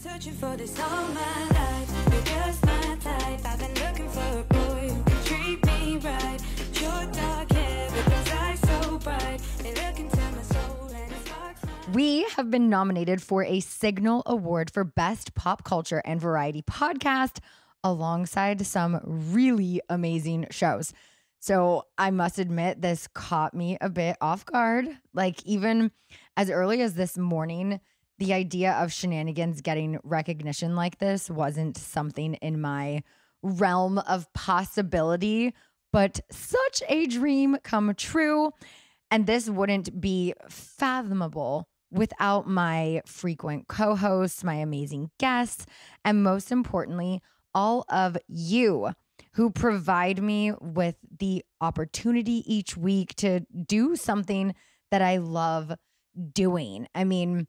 Searching for this all my life. You're just my type. I've been looking for a boy who can treat me right. Short dark hair with those eyes so bright. They look into my soul and it sparks my... We have been nominated for a Signal Award for Best Pop Culture and Variety Podcast alongside some really amazing shows. So I must admit, this caught me a bit off guard. Like, even as early as this morning, the idea of Scheananigans getting recognition like this wasn't something in my realm of possibility, but such a dream come true. And this wouldn't be fathomable without my frequent co-hosts, my amazing guests, and most importantly, all of you who provide me with the opportunity each week to do something that I love doing. I mean,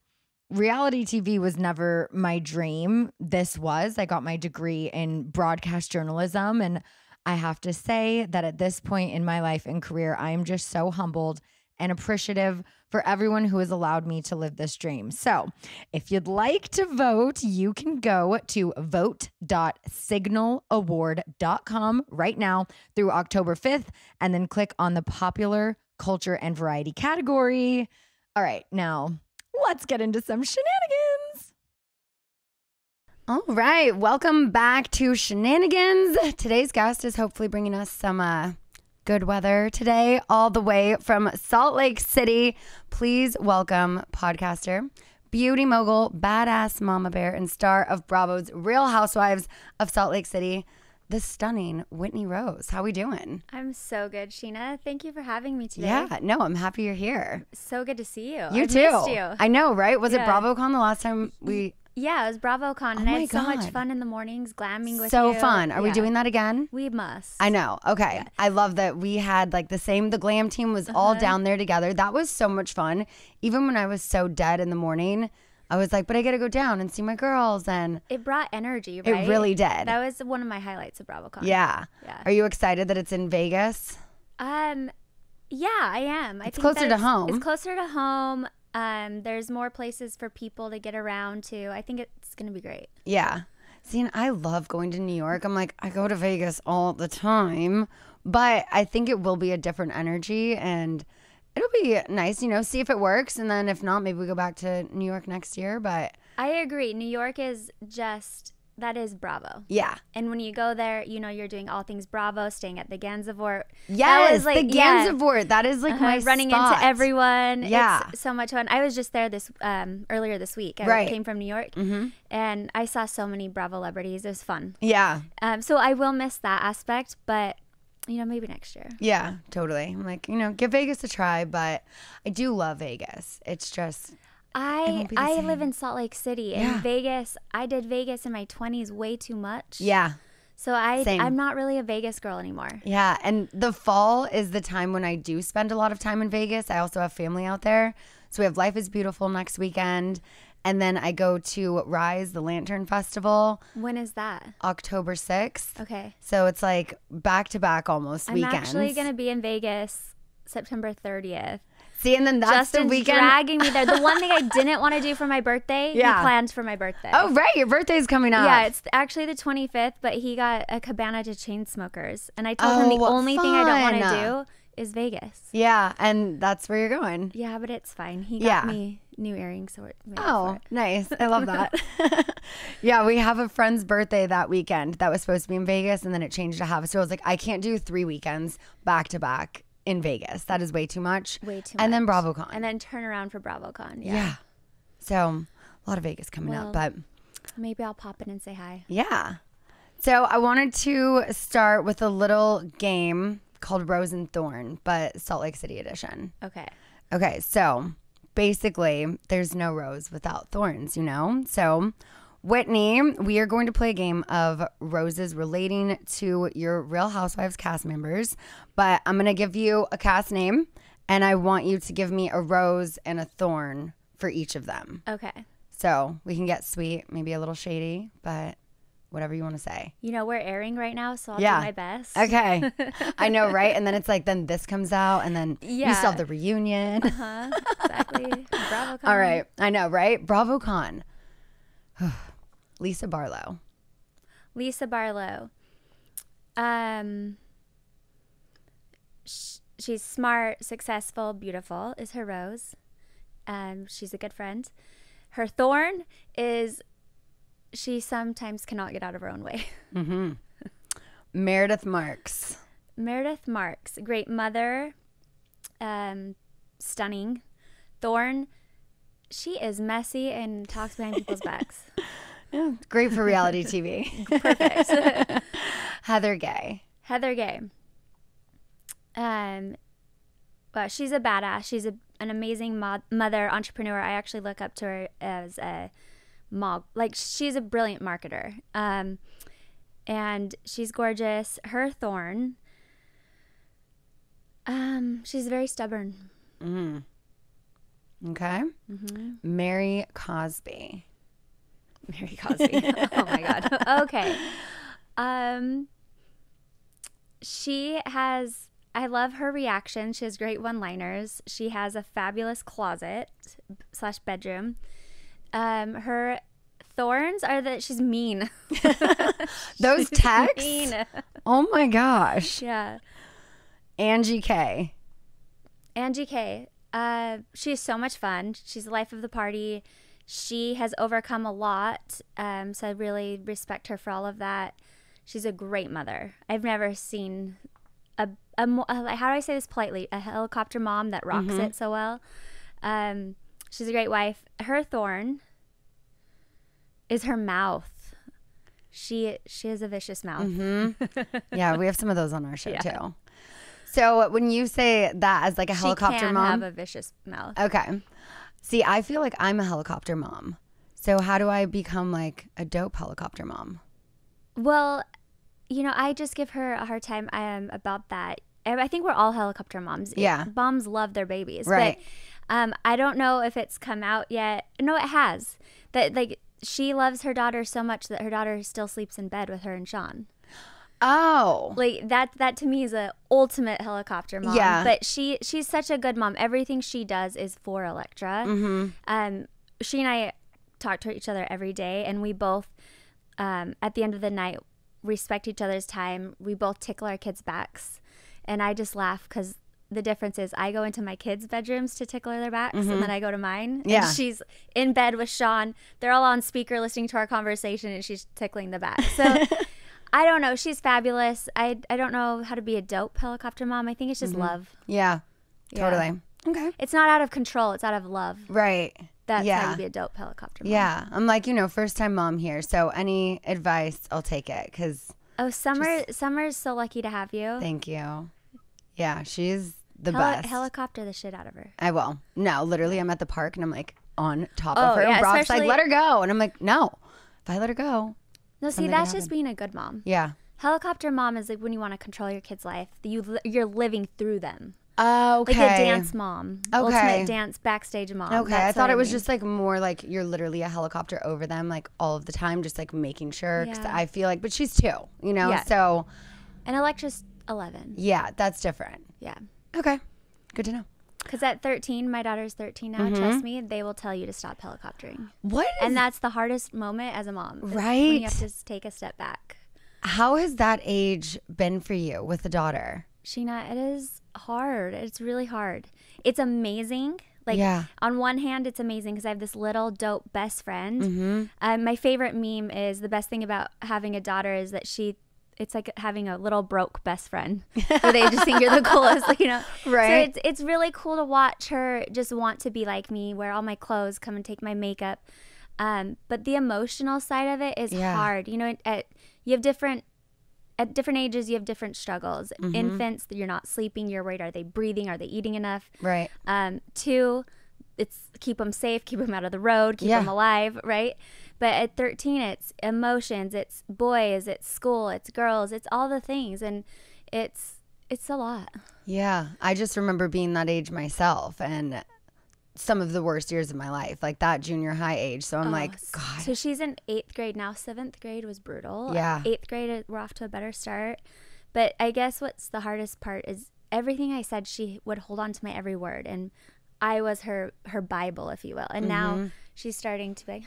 reality TV was never my dream. This was. I got my degree in broadcast journalism, and I have to say that at this point in my life and career, I am just so humbled and appreciative for everyone who has allowed me to live this dream. So if you'd like to vote, you can go to vote.signalaward.com right now through October 5th, and then click on the popular culture and variety category. All right, now let's get into some shenanigans. All right, welcome back to Scheananigans. Today's guest is hopefully bringing us some good weather today, all the way from Salt Lake City. Please welcome podcaster, beauty mogul, badass mama bear, and star of Bravo's Real Housewives of Salt Lake City, the stunning Whitney Rose. How we doing? I'm so good, Scheana. Thank you for having me today. Yeah, no, I'm happy you're here. So good to see you. You I've too. Missed you. I know, right? Was it BravoCon the last time we... Yeah, it was BravoCon, and I had so much fun in the mornings glamming with you. So fun. Are we doing that again? We must. I know. Okay. Yeah. I love that we had like the glam team was all down there together. That was so much fun. Even when I was so dead in the morning, I was like, but I got to go down and see my girls. And it brought energy, right? It really did. That was one of my highlights of BravoCon. Yeah. Are you excited that it's in Vegas? Yeah, I am. It's closer to home. It's closer to home. There's more places for people to get around to. I think it's going to be great. Yeah. See, and I love going to New York. I'm like, I go to Vegas all the time, but I think it will be a different energy, and it'll be nice, see if it works. And then if not, maybe we go back to New York next year. But I agree. New York is that is Bravo. Yeah. And when you go there, you're doing all things Bravo, staying at the Gansevoort. Yes, the Gansevoort. That is like my running spot. into everyone. Yeah. It's so much fun. I was just there earlier this week. I came from New York, and I saw so many Bravo celebrities. It was fun. Yeah. So I will miss that aspect, but maybe next year. Yeah, totally. I'm like, give Vegas a try, but I do love Vegas. It's just... I live in Salt Lake City, and Vegas, I did Vegas in my 20s way too much. Yeah. So I'm not really a Vegas girl anymore. Yeah, and the fall is the time when I do spend a lot of time in Vegas. I also have family out there. So we have Life is Beautiful next weekend. And then I go to Rise, the Lantern Festival. When is that? October 6th. Okay. So it's like back-to-back almost weekends. I'm actually going to be in Vegas September 30th. See, and then that's Justin's the weekend. Dragging me there. The one thing I didn't want to do for my birthday, he planned for my birthday. Oh, right. Your birthday's coming up. Yeah, it's actually the 25th, but he got a cabana to chain smokers. And I told him the only thing I don't want to do is Vegas. Yeah, and that's where you're going. Yeah, but it's fine. He got me new earrings. So nice. I love that. Yeah, we have a friend's birthday that weekend that was supposed to be in Vegas, and then it changed to half. So I was like, I can't do 3 weekends back to back in Vegas. That is way too much. Way too much. And then BravoCon. And then turn around for BravoCon. Yeah. So a lot of Vegas coming up, but maybe I'll pop in and say hi. Yeah. So I wanted to start with a little game called Rose and Thorn, but Salt Lake City edition. Okay. So basically, there's no rose without thorns, So Whitney, we are going to play a game of roses relating to your Real Housewives cast members, but I'm going to give you a cast name, and I want you to give me a rose and a thorn for each of them. Okay. So we can get sweet, maybe a little shady, but whatever you want to say. We're airing right now, so I'll do my best. Okay. I know, right? And then it's like, then this comes out, and then you still have the reunion. Exactly. BravoCon. All right. I know, right? BravoCon. Lisa Barlow. Lisa Barlow. She's smart, successful, beautiful is her rose. She's a good friend. Her thorn is she sometimes cannot get out of her own way. Mm-hmm. Meredith Marks. Meredith Marks, great mother, stunning. Thorn, she is messy and talks behind people's backs. Yeah, great for reality TV. Perfect. Heather Gay. Heather Gay. Well, she's a badass. She's an amazing mother, entrepreneur. I actually look up to her as a mom. Like, she's a brilliant marketer. And she's gorgeous. Her thorn, she's very stubborn. Mm. Okay. Mm-hmm. Mary Cosby. Mary Cosby. Oh my God. Okay. She has, I love her reaction. She has great one-liners. She has a fabulous closet / bedroom. Her thorns are that she's mean. Those she's texts? Mean. Oh my gosh. Yeah. Angie K. Angie K. She's so much fun. She's the life of the party. She has overcome a lot, so I really respect her for all of that. She's a great mother. I've never seen how do I say this politely? A helicopter mom that rocks it so well. She's a great wife. Her thorn is her mouth. She has a vicious mouth. Mm-hmm. Yeah, we have some of those on our show too. So when you say that as like a helicopter mom, she can have a vicious mouth. Okay. See, I feel like I'm a helicopter mom. So how do I become like a dope helicopter mom? Well, I just give her a hard time about that. I think we're all helicopter moms. Yeah. Moms love their babies. Right. But I don't know if it's come out yet. No, it has. That like she loves her daughter so much that her daughter still sleeps in bed with her and Sean. Oh. Like that to me is a ultimate helicopter mom. Yeah. But she's such a good mom. Everything she does is for Electra. Mm-hmm. She and I talk to each other every day, and we both at the end of the night respect each other's time. We both tickle our kids' backs, and I just laugh because the difference is I go into my kids' bedrooms to tickle their backs, and then I go to mine. Yeah. And she's in bed with Sean. They're all on speaker listening to our conversation, and she's tickling the back. So I don't know. She's fabulous. I don't know how to be a dope helicopter mom. I think it's just love. Yeah, totally. Okay. It's not out of control. It's out of love. Right. That's how you be a dope helicopter mom. Yeah. I'm like, first time mom here. So any advice, I'll take it. Cause Summer's so lucky to have you. Thank you. Yeah, she's the best. Helicopter the shit out of her. I will. No, literally, I'm at the park and I'm like on top of her. Yeah, and Brock's like, let her go. And I'm like, no. If I let her go. No, see, that's just being a good mom. Yeah. Helicopter mom is like when you want to control your kid's life. You're living through them. Okay. Like a dance mom. Okay. Ultimate dance backstage mom. Okay. I thought it was just like more like you're literally a helicopter over them like all of the time, just like making sure. Because I feel like, but she's 2, Yeah. So. And Electra's 11. Yeah, that's different. Yeah. Okay. Good to know. Because at 13, my daughter's 13 now, trust me, they will tell you to stop helicoptering. And that's the hardest moment as a mom. Right. When you have to take a step back. How has that age been for you with the daughter? Scheana, it is hard. It's really hard. It's amazing. Like, on one hand, it's amazing because I have this little dope best friend. My favorite meme is the best thing about having a daughter is that it's like having a little broke best friend where they just think you're the coolest, Right. So it's really cool to watch her just want to be like me, wear all my clothes, come and take my makeup. But the emotional side of it is hard. At different ages, you have different struggles. Infants, you're not sleeping. You're worried, are they breathing? Are they eating enough? Right. 2, it's keep them safe, keep them out of the road, keep them alive, right? But at 13, it's emotions, it's boys, it's school, it's girls, it's all the things. And it's a lot. Yeah. I just remember being that age myself and some of the worst years of my life, like that junior high age. So I'm like, God. So she's in 8th grade now. 7th grade was brutal. Yeah. 8th grade, we're off to a better start. But I guess what's the hardest part is everything I said, she would hold on to my every word. And I was her Bible, if you will. And now she's starting to be like,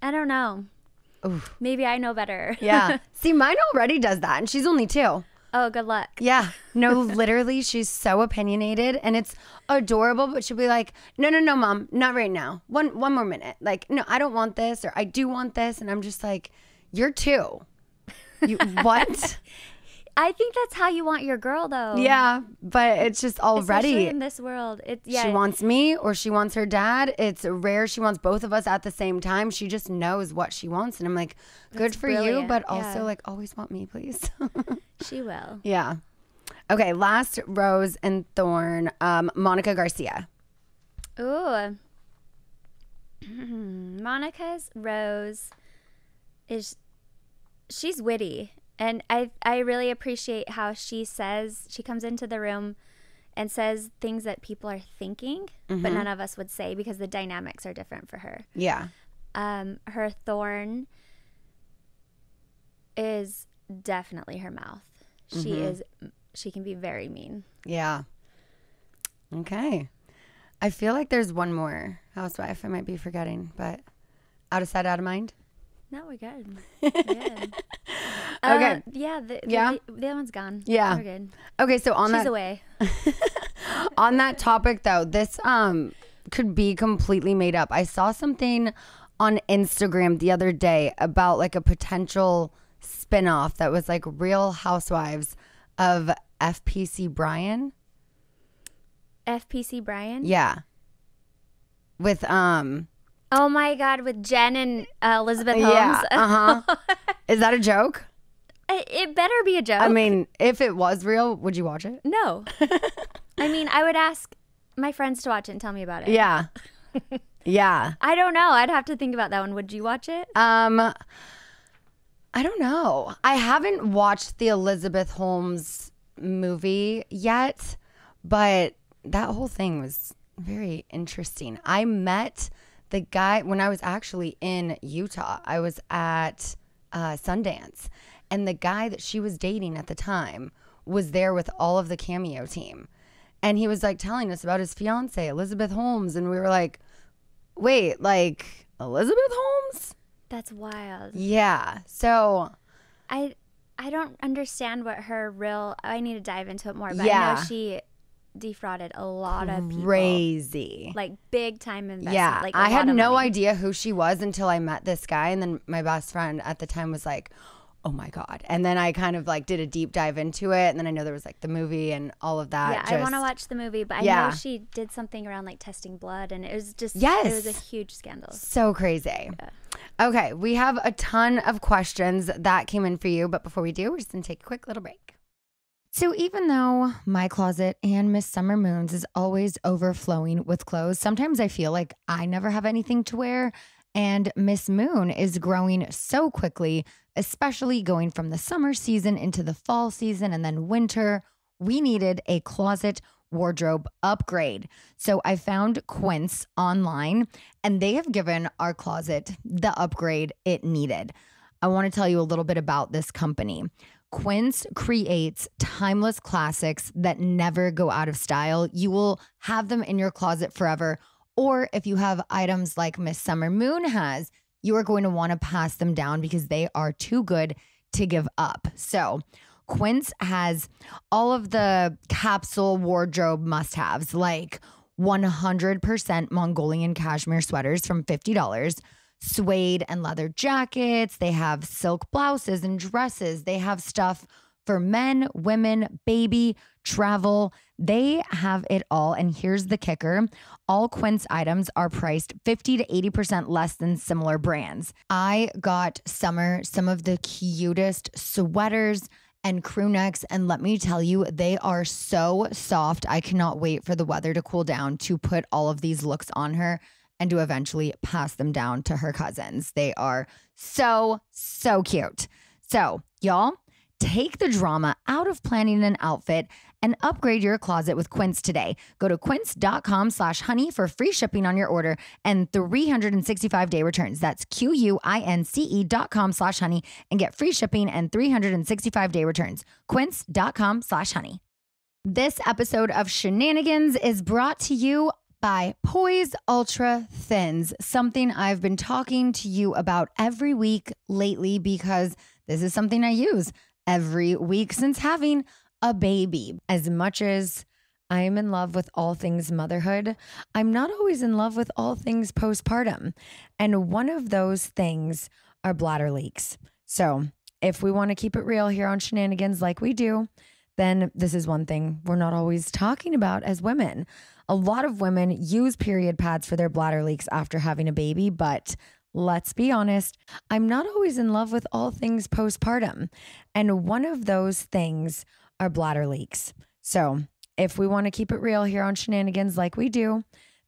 I don't know. Oof. Maybe I know better. Yeah. See, mine already does that, and she's only 2. Oh, good luck. Yeah. No, literally, she's so opinionated, and it's adorable, but she'll be like, no, Mom, not right now. One more minute. Like, no, I don't want this, or I do want this. And I'm just like, you're 2. What? I think that's how you want your girl, though. Yeah, but it's just already. Especially in this world. She wants me or she wants her dad. It's rare she wants both of us at the same time. She just knows what she wants. And I'm like, good for you, but also like, always want me, please. She will. Yeah. Okay, last Rose and Thorn, Monica Garcia. Ooh. Monica's Rose she's witty. And I really appreciate how she comes into the room and says things that people are thinking, but none of us would say because the dynamics are different for her. Yeah. Her thorn is definitely her mouth. She can be very mean. Yeah. Okay. I feel like there's one more housewife I might be forgetting, but out of sight, out of mind. No, we're good. Good. Okay. The other one's gone. Yeah. We're good. Okay, so She's away. On that topic though, this could be completely made up. I saw something on Instagram the other day about like a potential spinoff that was like Real Housewives of FPC Brian. FPC Brian? Yeah. With Oh my God, with Jen and Elizabeth Holmes. Yeah. Is that a joke? It better be a joke. I mean, if it was real, would you watch it? No. I mean, I would ask my friends to watch it and tell me about it. Yeah. Yeah. I don't know. I'd have to think about that one. Would you watch it? I don't know. I haven't watched the Elizabeth Holmes movie yet, but that whole thing was very interesting. I met the guy when I was actually in Utah. I was at Sundance, and the guy that she was dating at the time was there with all of the Cameo team. And he was like telling us about his fiance, Elizabeth Holmes. And we were like, wait, like Elizabeth Holmes? That's wild. Yeah. So I don't understand what her real, I need to dive into it more, but Yeah. I know she defrauded a lot of people. Crazy. Like big time investment. Yeah. Like a I had lot of no money. idea who she was until I met this guy. And then my best friend at the time was like, oh my God. And then I kind of like did a deep dive into it. And then I know there was like the movie and all of that. Yeah, I want to watch the movie, but I know she did something around like testing blood, and it was just, Yes. it was a huge scandal. So crazy. Yeah. Okay, we have a ton of questions that came in for you, but before we do, we're just going to take a quick little break. So even though my closet and Miss Summer Moon's is always overflowing with clothes, sometimes I feel like I never have anything to wear, and Miss Moon is growing so quickly, especially going from the summer season into the fall season and then winter. We needed a closet wardrobe upgrade. So I found Quince online, and they have given our closet the upgrade it needed. I want to tell you a little bit about this company. Quince creates timeless classics that never go out of style. You will have them in your closet forever. Or if you have items like Miss Summer Moon has, you are going to want to pass them down because they are too good to give up. So Quince has all of the capsule wardrobe must-haves, like 100% Mongolian cashmere sweaters from $50, suede and leather jackets. They have silk blouses and dresses. They have stuff for men, women, baby, travel. They have it all. And here's the kicker. All Quince items are priced 50 to 80% less than similar brands. I got Summer some of the cutest sweaters and crew necks, and let me tell you, they are so soft. I cannot wait for the weather to cool down to put all of these looks on her and to eventually pass them down to her cousins. They are so, so cute. So, y'all, take the drama out of planning an outfit and upgrade your closet with Quince today. Go to quince.com/honey for free shipping on your order and 365-day returns. That's QUINCE.com/honey and get free shipping and 365-day returns. Quince.com/honey. This episode of Scheananigans is brought to you by Poise Ultra Thins, something I've been talking to you about every week lately because this is something I use every week since having a baby. As much as I am in love with all things motherhood, I'm not always in love with all things postpartum. And one of those things are bladder leaks. So if we want to keep it real here on Scheananigans like we do, then this is one thing we're not always talking about as women. A lot of women use period pads for their bladder leaks after having a baby, but let's be honest, I'm not always in love with all things postpartum. And one of those things are bladder leaks. So if we want to keep it real here on Scheananigans like we do,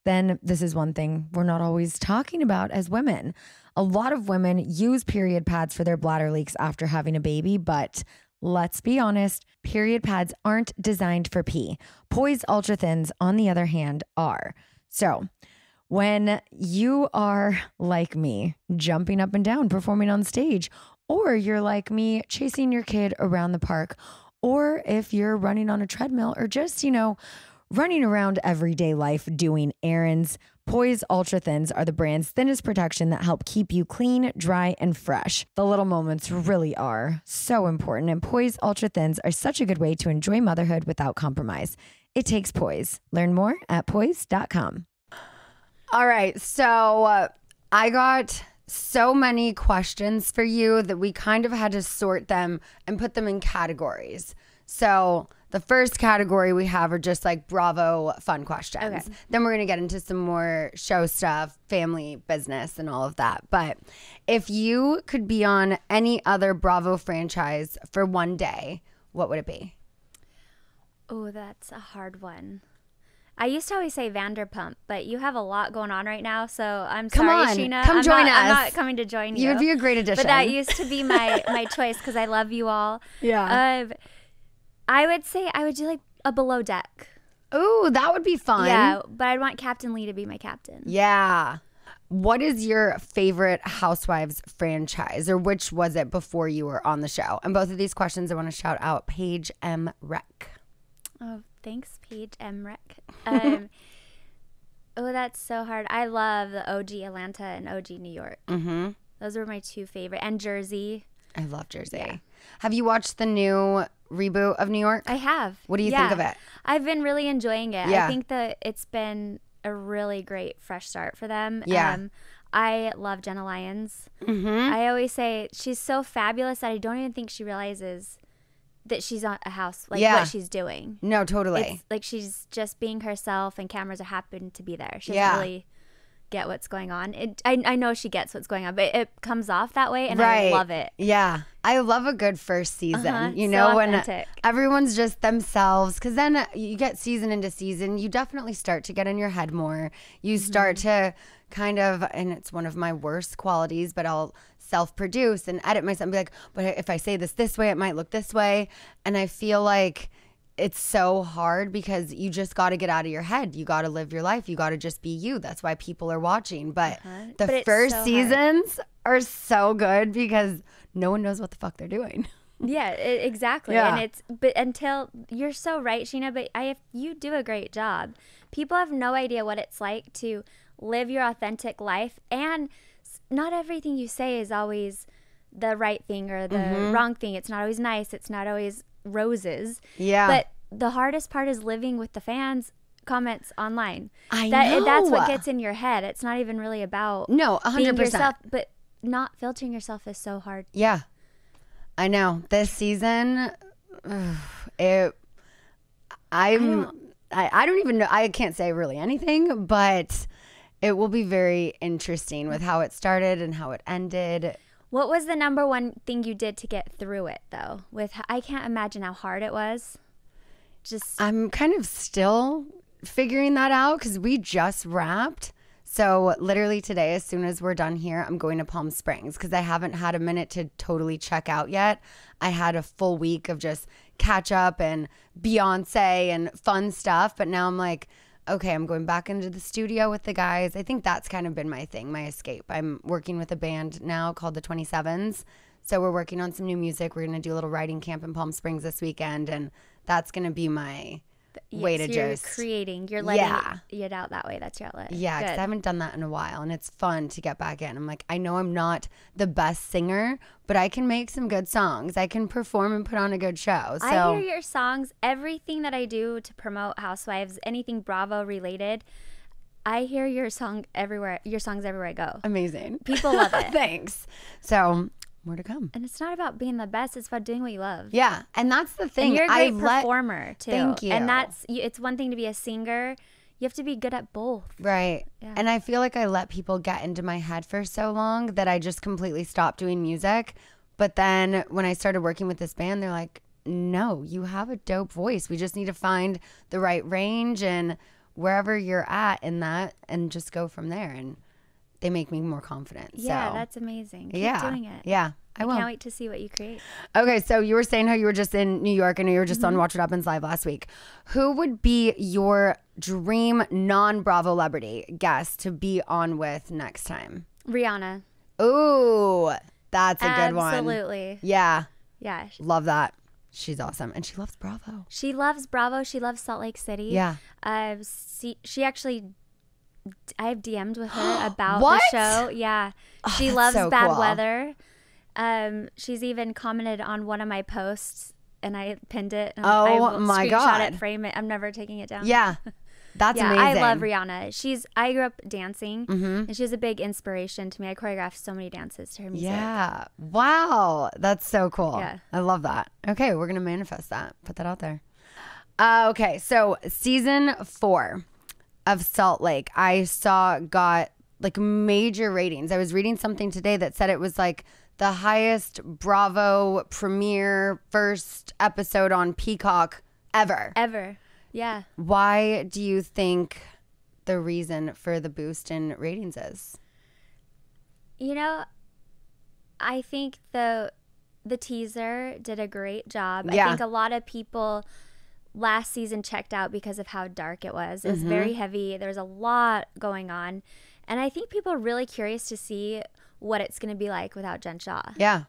then this is one thing we're not always talking about as women. A lot of women use period pads for their bladder leaks after having a baby, but let's be honest, period pads aren't designed for pee. Poise Ultra Thins, on the other hand, are. So when you are like me, jumping up and down, performing on stage, or you're like me, chasing your kid around the park, or if you're running on a treadmill or just, running around everyday life doing errands, Poise Ultra Thins are the brand's thinnest protection that help keep you clean, dry, and fresh. The little moments really are so important, and Poise Ultra Thins are such a good way to enjoy motherhood without compromise. It takes Poise. Learn more at poise.com. All right, so I got so many questions for you that we kind of had to sort them and put them in categories. So the first category we have are just like Bravo fun questions. Okay. Then we're going to get into some more show stuff, family business, and all of that. But if you could be on any other Bravo franchise for one day, what would it be? Oh, that's a hard one. I used to always say Vanderpump, but you have a lot going on right now, so I'm sorry, Scheana. Come join us. I'm not coming to join you. You would be a great addition. But that used to be my choice because I love you all. Yeah. I would say I would do like a Below Deck. Ooh, that would be fun. Yeah, but I'd want Captain Lee to be my captain. Yeah. What is your favorite Housewives franchise, or which was it before you were on the show? And both of these questions I want to shout out Paige M. Rec. Oh, thanks, Paige M. Rec. Oh, that's so hard. I love the OG Atlanta and OG New York. Mm-hmm. Those were my two favorite. And Jersey. I love Jersey. Yeah. Have you watched the new reboot of New York? I have. What do you think of it? I've been really enjoying it. Yeah. I think that it's been a really great fresh start for them. Yeah. I love Jenna Lyons. Mm-hmm. I always say she's so fabulous that I don't even think she realizes that she's on a house, like what she's doing. No, totally. It's like she's just being herself and cameras are happen to be there. She doesn't really get what's going on. I know she gets what's going on, but it comes off that way, and I love it. Yeah. I love a good first season, so when authentic. Everyone's just themselves, because then you get season into season, you definitely start to get in your head more. You start to kind of, and it's one of my worst qualities, but I'll self-produce and edit myself and be like, but if I say this way, it might look this way. And I feel like it's so hard because you just got to get out of your head. You got to live your life. You got to just be you. That's why people are watching. But the first seasons are so good because no one knows what the fuck they're doing. Yeah, exactly. Yeah. And but until you're so right, Scheana, but you do a great job. People have no idea what it's like to live your authentic life, and not everything you say is always the right thing or the wrong thing. It's not always nice. It's not always roses. Yeah. But the hardest part is living with the fans' comments online. I know. That's what gets in your head. It's not even really about 100%. being yourself, but not filtering yourself is so hard. Yeah. I know. This season, I don't even know. I can't say really anything, but it will be very interesting with how it started and how it ended. What was the number one thing you did to get through it, though? I can't imagine how hard it was. I'm kind of still figuring that out because we just wrapped. So literally today, as soon as we're done here, I'm going to Palm Springs because I haven't had a minute to totally check out yet. I had a full week of just catch up and Beyonce and fun stuff. But now I'm like, okay, I'm going back into the studio with the guys. I think that's kind of been my thing, my escape. I'm working with a band now called the 27s. So we're working on some new music. We're going to do a little writing camp in Palm Springs this weekend. And that's going to be my way to you're just creating. You're letting it out that way. That's your outlet. Yeah, because I haven't done that in a while, and it's fun to get back in. I'm like, I know I'm not the best singer, but I can make some good songs. I can perform and put on a good show. So I hear your songs. Everything that I do to promote Housewives, anything Bravo related, I hear your songs everywhere I go. Amazing. People love it. Thanks. So more to come. And it's not about being the best. It's about doing what you love. Yeah. And that's the thing. And you're a great performer, too. Thank you. And it's one thing to be a singer. You have to be good at both. Right. Yeah. And I feel like I let people get into my head for so long that I just completely stopped doing music. But then when I started working with this band, they're like, no, you have a dope voice. We just need to find the right range and wherever you're at in that and just go from there. And they make me more confident. Yeah, so, that's amazing. Keep doing it. Yeah, I will. Can't wait to see what you create. Okay, so you were saying how you were just in New York and you were just on Watch What Happens Live last week. Who would be your dream non-Bravo celebrity guest to be on with next time? Rihanna. Ooh, that's a good one. Absolutely. Yeah. Yeah. Love that. She's awesome. And she loves Bravo. She loves Bravo. She loves Salt Lake City. Yeah. She actually, I've DM'd with her about What? the show. Yeah. She that's loves so bad cool. weather. She's even commented on one of my posts and I pinned it. And Oh, I will my screenshot God. it, frame it. I'm never taking it down. Yeah. That's Yeah, amazing. I love Rihanna. I grew up dancing, and she's a big inspiration to me. I choreographed so many dances to her music. Yeah. Wow. That's so cool. Yeah. I love that. Okay, we're going to manifest that. Put that out there. Okay, so season 4 of Salt Lake, I saw got like major ratings. I was reading something today that said it was like the highest Bravo premiere first episode on Peacock ever. Ever. Yeah. Why do you think the reason for the boost in ratings is? You know, I think the teaser did a great job. Yeah. I think a lot of people last season checked out because of how dark it was. It was very heavy. There was a lot going on. And I think people are really curious to see what it's going to be like without Jen Shaw. Yeah.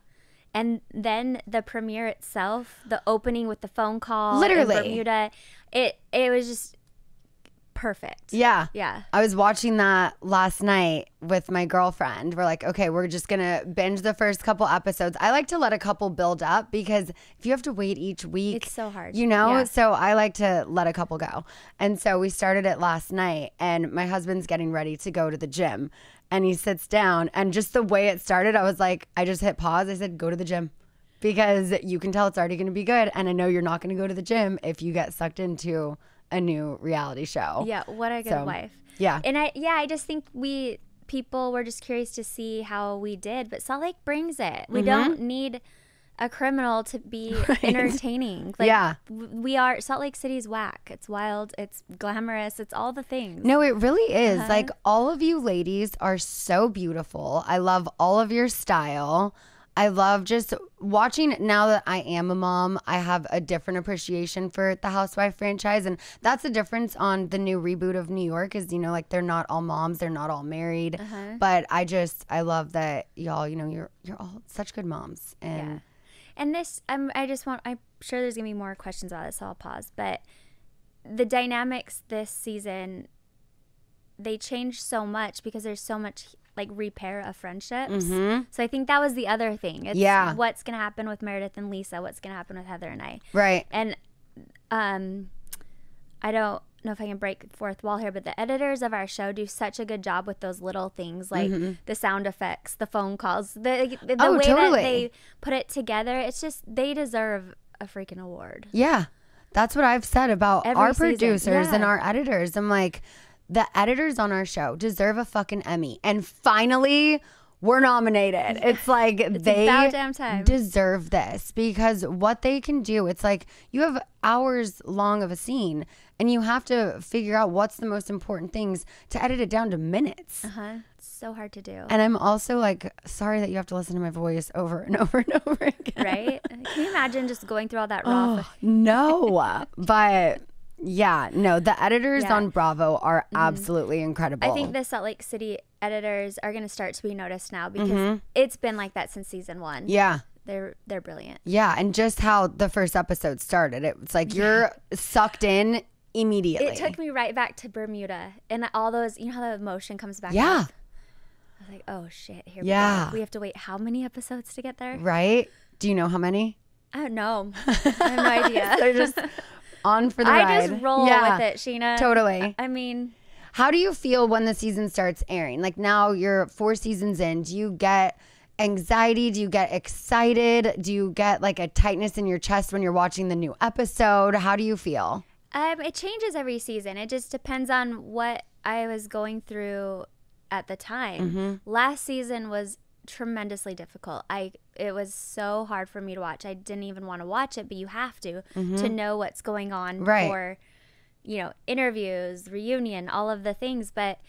And then the premiere itself, the opening with the phone call Literally. in Bermuda, it was just perfect. Yeah. Yeah. I was watching that last night with my girlfriend. We're like, okay, we're just going to binge the first couple episodes. I like to let a couple build up because if you have to wait each week, It's so hard. you know? Yeah. So I like to let a couple go. And so we started it last night and my husband's getting ready to go to the gym and he sits down and just the way it started, I was like, I just hit pause. I said, go to the gym. Because you can tell it's already going to be good. And I know you're not going to go to the gym if you get sucked into a new reality show. Yeah, what a good wife. Yeah. And I just think people were just curious to see how we did, but Salt Lake brings it. We don't need a criminal to be entertaining. Like, Yeah. we are, Salt Lake City's whack. It's wild, it's glamorous, it's all the things. No, it really is. Like, all of you ladies are so beautiful. I love all of your style. I love just watching. Now that I am a mom, I have a different appreciation for the Housewife franchise. And that's the difference on the new reboot of New York is, you know, like they're not all moms. They're not all married. But I love that y'all, you know, you're all such good moms. And Yeah. And this, I'm sure there's going to be more questions about this, so I'll pause. But the dynamics this season, they changed so much because there's so much like repair of friendships. So I think that was the other thing. It's what's going to happen with Meredith and Lisa, what's going to happen with Heather and I. Right. And I don't know if I can break fourth wall here, but the editors of our show do such a good job with those little things like the sound effects, the phone calls, the way that they put it together. It's just, they deserve a freaking award. Yeah. That's what I've said about Every our season. producers and Yeah. our editors. I'm like, the editors on our show deserve a fucking Emmy. And finally, we're nominated. It's like they about damn time. deserve this because what they can do, it's like you have hours long of a scene and you have to figure out what's the most important things to edit it down to minutes. It's so hard to do. And I'm also like, sorry that you have to listen to my voice over and over and over again. Right? Can you imagine just going through all that raw? Oh, no. But yeah, no, the editors Yeah. on Bravo are absolutely incredible. I think the Salt Lake City editors are going to start to be noticed now because it's been like that since season 1. Yeah. They're brilliant. Yeah, and just how the first episode started. It's like you're sucked in immediately. It took me right back to Bermuda and all those, you know how the emotion comes back Yeah. up? I was like, oh shit, here we go. We have to wait how many episodes to get there? Right? Do you know how many? I don't know. I have no idea. They're just on for the ride. I just roll with it, Scheana. Totally. I mean, how do you feel when the season starts airing? Like now you're 4 seasons in. Do you get anxiety? Do you get excited? Do you get like a tightness in your chest when you're watching the new episode? How do you feel? it changes every season. It just depends on what I was going through at the time. Last season was tremendously difficult. It was so hard for me to watch. I didn't even want to watch it, but you have to know what's going on for, interviews, reunion, all of the things. But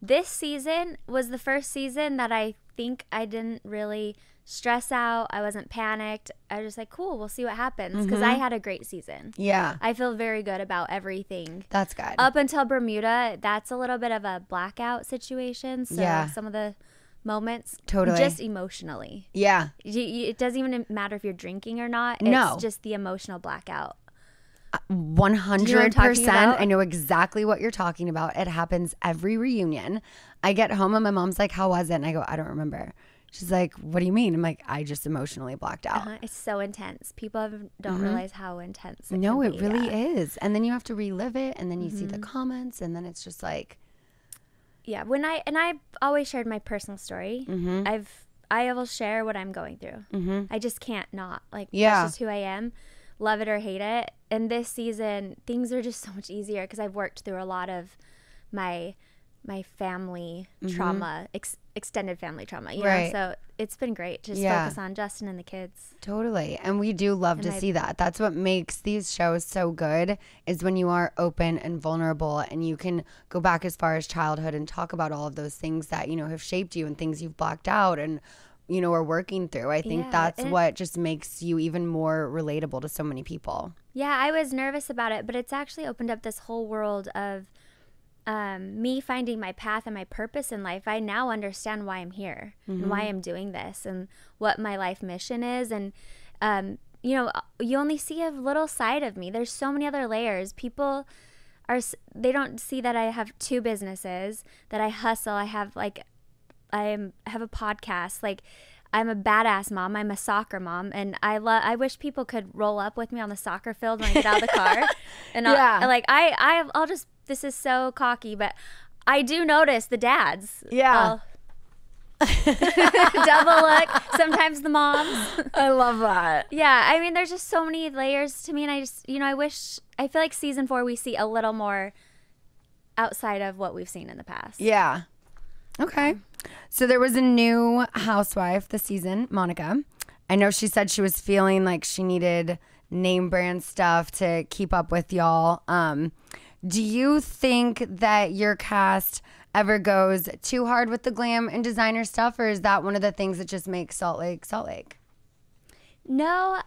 this season was the first season that I think I didn't really stress out. I wasn't panicked. I was just like, cool, we'll see what happens, because I had a great season. Yeah. I feel very good about everything. That's good. Up until Bermuda, that's a little bit of a blackout situation. So some of the moments, just emotionally. Yeah. It doesn't even matter if you're drinking or not. It's just the emotional blackout. 100%. I know exactly what you're talking about. It happens every reunion. I get home and my mom's like, how was it? And I go, I don't remember. She's like, what do you mean? I'm like, I just emotionally blacked out. It's so intense. People don't realize how intense it No, can it be. really is. And then you have to relive it, and then you see the comments, and then it's just like. Yeah, I've always shared my personal story. I will share what I'm going through. I just can't not. Like, that's just who I am. Love it or hate it. And this season, things are just so much easier because I've worked through a lot of my family trauma, extended family trauma. You know? So it's been great to just focus on Justin and the kids. Totally. And we do love to see that. That's what makes these shows so good, is when you are open and vulnerable and you can go back as far as childhood and talk about all of those things that, have shaped you and things you've blocked out and, are working through. I think that's what just makes you even more relatable to so many people. Yeah, I was nervous about it, but it's actually opened up this whole world of me finding my path and my purpose in life. I now understand why I'm here and why I'm doing this and what my life mission is. And, you only see a little side of me. There's so many other layers. People they don't see that I have 2 businesses, that I hustle. I have a podcast. Like, I'm a badass mom. I'm a soccer mom, and I wish people could roll up with me on the soccer field when I get out of the car. And I'll just. This is so cocky, but I do notice the dads. Yeah. Double look. Sometimes the moms. I love that. Yeah. I mean, there's just so many layers to me, and I just, I feel like season 4 we see a little more outside of what we've seen in the past. Yeah. Okay. So there was a new housewife this season, Monica. I know she said she was feeling like she needed name brand stuff to keep up with y'all. Do you think that your cast ever goes too hard with the glam and designer stuff, or is that one of the things that just makes Salt Lake Salt Lake? No,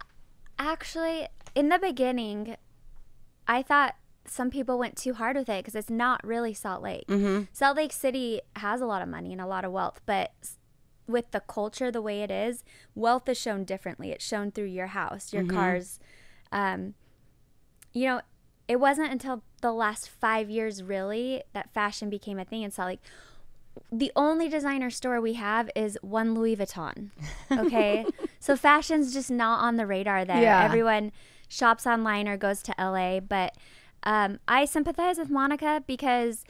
actually, in the beginning, I thought some people went too hard with it because it's not really Salt Lake. Salt Lake City has a lot of money and a lot of wealth, but with the culture the way it is, wealth is shown differently. It's shown through your house, your cars. It wasn't until the last 5 years, really, that fashion became a thing in Salt Lake. The only designer store we have is one Louis Vuitton, okay? So fashion's just not on the radar there. Yeah. Everyone shops online or goes to LA, but I sympathize with Monica because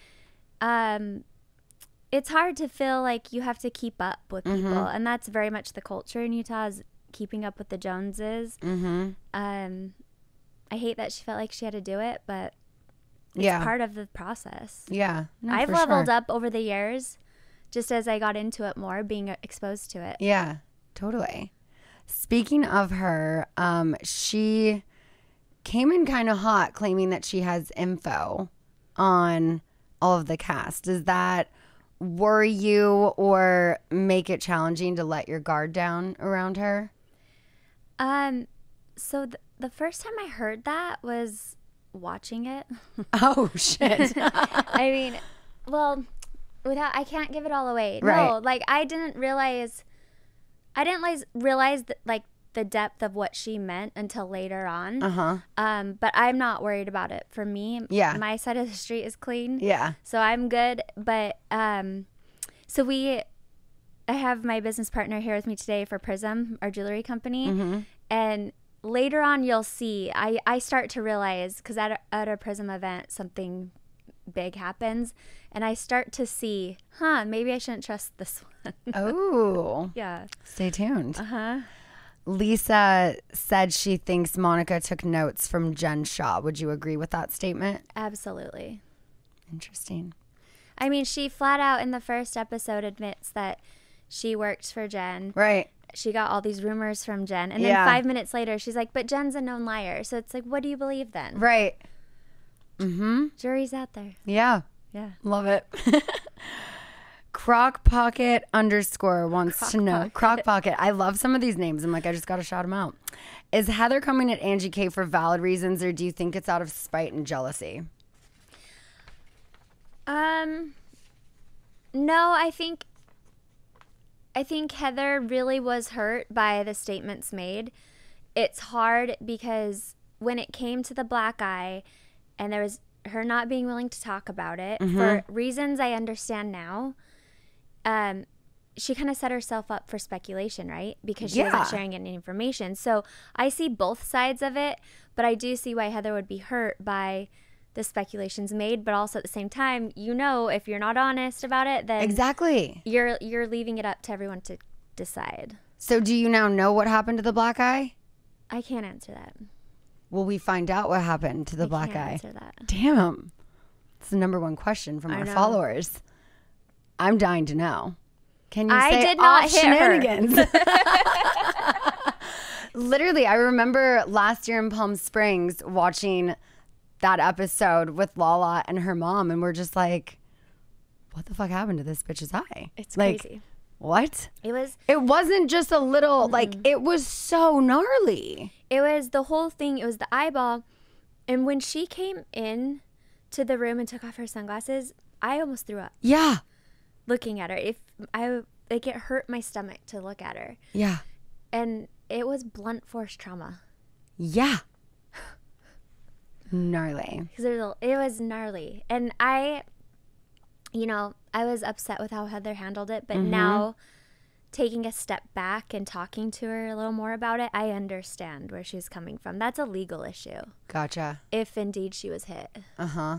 it's hard to feel like you have to keep up with people, and that's very much the culture in Utah, is keeping up with the Joneses. I hate that she felt like she had to do it, but it's part of the process. Yeah. No, I've leveled up over the years just as I got into it more, being exposed to it. Yeah, totally. Speaking of her, she came in kind of hot claiming that she has info on all of the cast. Does that worry you or make it challenging to let your guard down around her? So the first time I heard that was watching it. Oh, shit. I mean, well, I can't give it all away. Right. No, like, I didn't realize that, like, the depth of what she meant until later on. Uh-huh. But I'm not worried about it. For me, my side of the street is clean. Yeah. So I'm good. But so I have my business partner here with me today for Prism, our jewelry company. Mm-hmm. And later on, you'll see, I start to realize, because at a Prism event, something big happens, and I start to see, maybe I shouldn't trust this one. Oh. Yeah. Stay tuned. Uh-huh. Lisa said she thinks Monica took notes from Jen Shaw. Would you agree with that statement? Absolutely. Interesting. I mean, she flat out in the first episode admits that she worked for Jen. Right. She got all these rumors from Jen. And then 5 minutes later, she's like, but Jen's a known liar. So it's like, what do you believe then? Right. Mm-hmm. Jury's out there. Yeah. Yeah. Love it. Crockpocket _ wants to know. Crockpocket. I love some of these names. I'm like, I just got to shout them out. Is Heather coming at Angie K for valid reasons, or do you think it's out of spite and jealousy? No, I think Heather really was hurt by the statements made. It's hard because when it came to the black eye and there was her not being willing to talk about it for reasons I understand now, she kind of set herself up for speculation, right? Because she wasn't sharing any information. So I see both sides of it, but I do see why Heather would be hurt by the speculations made, but also at the same time, if you're not honest about it, then exactly you're leaving it up to everyone to decide. So do you now know what happened to the black eye? I can't answer that. Will we find out what happened to the black can't eye? Answer that. Damn. It's the number one question from our followers. I'm dying to know. Can you say did not hit Scheananigans? Literally, I remember last year in Palm Springs watching that episode with Lala and her mom, and we're just like, what the fuck happened to this bitch's eye? It's like, crazy. What? It wasn't just a little, like, it was so gnarly. It was the whole thing. It was the eyeball. And when she came in to the room and took off her sunglasses, I almost threw up. Yeah. Looking at her. It hurt my stomach to look at her. Yeah. And it was blunt force trauma. Yeah. Gnarly. Because it was gnarly. And I was upset with how Heather handled it, but now taking a step back and talking to her a little more about it, I understand where she's coming from. That's a legal issue. Gotcha. If indeed she was hit. Uh-huh.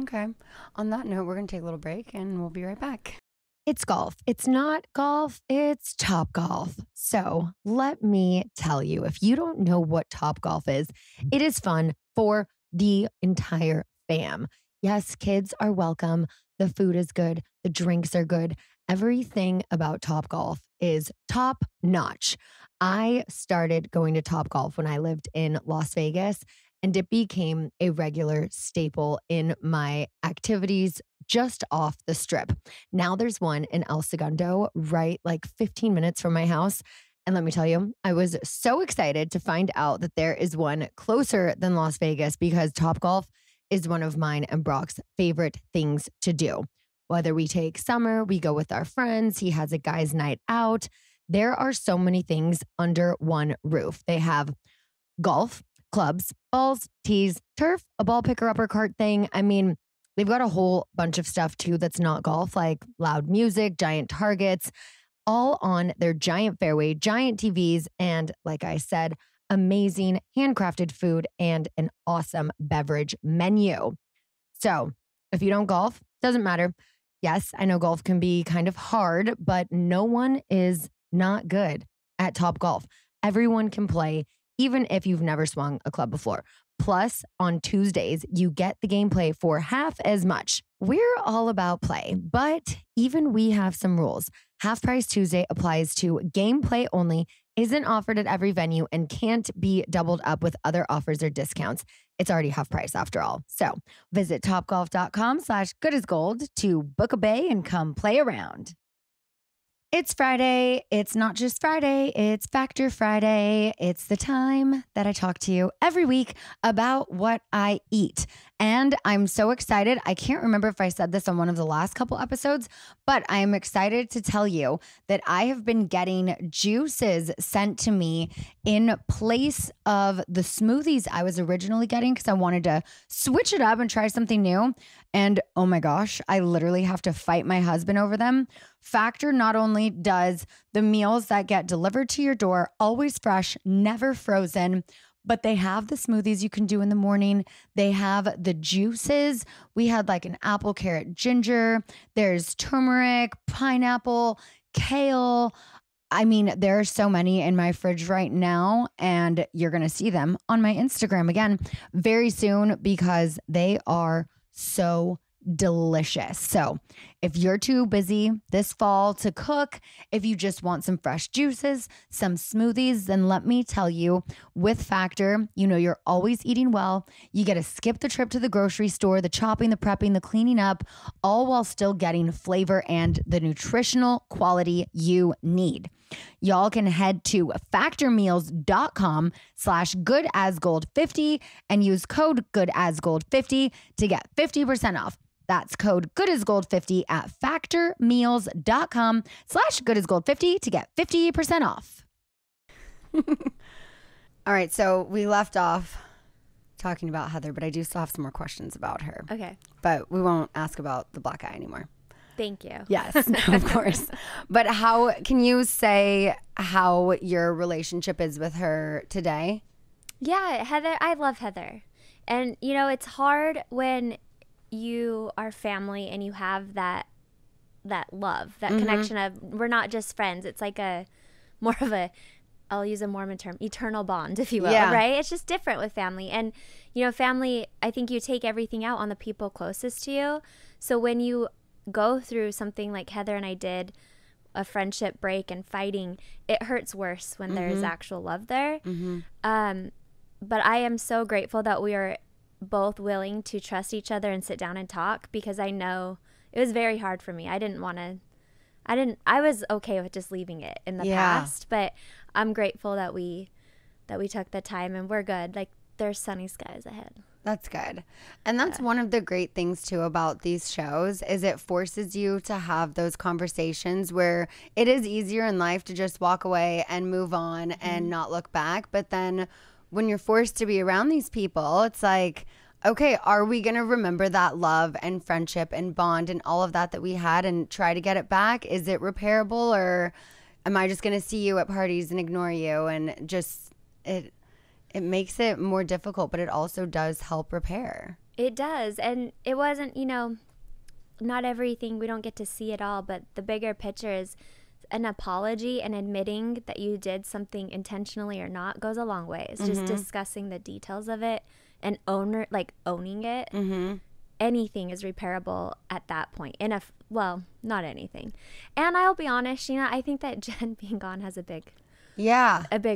Okay. On that note, we're going to take a little break and we'll be right back. It's golf. It's not golf. It's Topgolf. So let me tell you, if you don't know what Topgolf is, it is fun for the entire fam. Yes, kids are welcome. The food is good. The drinks are good. Everything about Topgolf is top notch. I started going to Topgolf when I lived in Las Vegas, and it became a regular staple in my activities just off the strip. Now there's one in El Segundo, right like 15 minutes from my house. And let me tell you, I was so excited to find out that there is one closer than Las Vegas because Topgolf is one of mine and Brock's favorite things to do. Whether we take summer, we go with our friends, he has a guy's night out. There are so many things under one roof. They have golf, clubs, balls, tees, turf, a ball picker upper cart thing. I mean, they've got a whole bunch of stuff too that's not golf, like loud music, giant targets, all on their giant fairway, giant TVs, and like I said, amazing handcrafted food and an awesome beverage menu. So if you don't golf, doesn't matter. Yes, I know golf can be kind of hard, but no one is not good at Topgolf. Everyone can play, even if you've never swung a club before. Plus, on Tuesdays, you get the gameplay for half as much. We're all about play, but even we have some rules. Half Price Tuesday applies to gameplay only, isn't offered at every venue, and can't be doubled up with other offers or discounts. It's already half price after all. So visit topgolf.com/goodasgold to book a bay and come play around. It's Friday. It's not just Friday. It's Factor Friday. It's the time that I talk to you every week about what I eat. And I'm so excited. I can't remember if I said this on one of the last couple episodes, but I am excited to tell you that I have been getting juices sent to me in place of the smoothies I was originally getting because I wanted to switch it up and try something new. And oh my gosh, I literally have to fight my husband over them. Factor not only does the meals that get delivered to your door always fresh, never frozen, but they have the smoothies you can do in the morning. They have the juices. We had like an apple, carrot, ginger. There's turmeric, pineapple, kale. I mean, there are so many in my fridge right now, and you're going to see them on my Instagram again very soon because they are so delicious. So if you're too busy this fall to cook, if you just want some fresh juices, some smoothies, then let me tell you, with Factor, you know you're always eating well. You get to skip the trip to the grocery store, the chopping, the prepping, the cleaning up, all while still getting flavor and the nutritional quality you need. Y'all can head to factormeals.com/goodasgold50 and use code goodasgold50 to get 50% off. That's code goodasgold50 at factormeals.com/goodasgold50 to get 50% off. All right, so we left off talking about Heather, but I do still have some more questions about her. Okay. But we won't ask about the black eye anymore. Thank you. Yes, of course. But how can you say how your relationship is with her today? Yeah, Heather, I love Heather. And, you know, it's hard when you are family and you have that love, that connection of we're not just friends. It's like more of a, I'll use a Mormon term, eternal bond, if you will, right? It's just different with family. And, you know, family, I think you take everything out on the people closest to you. So when you go through something like Heather and I did, a friendship break and fighting, it hurts worse when there's actual love there. But I am so grateful that we are both willing to trust each other and sit down and talk, because I know it was very hard for me. I was okay with just leaving it in the past, but I'm grateful that we took the time and we're good. Like, there's sunny skies ahead. That's good. And that's one of the great things too about these shows is it forces you to have those conversations where it is easier in life to just walk away and move on and not look back. But then when you're forced to be around these people, it's like, okay, are we going to remember that love and friendship and bond and all of that we had and try to get it back? Is it repairable, or am I just going to see you at parties and ignore you? And just it makes it more difficult, but it also does help repair. It does. And it wasn't, you know, not everything, we don't get to see it all, but the bigger picture is an apology and admitting that you did something intentionally or not goes a long way. It's just discussing the details of it and owning it. Anything is repairable at that point. Well, not anything. And I'll be honest, Scheana, I think that Jen being gone has a big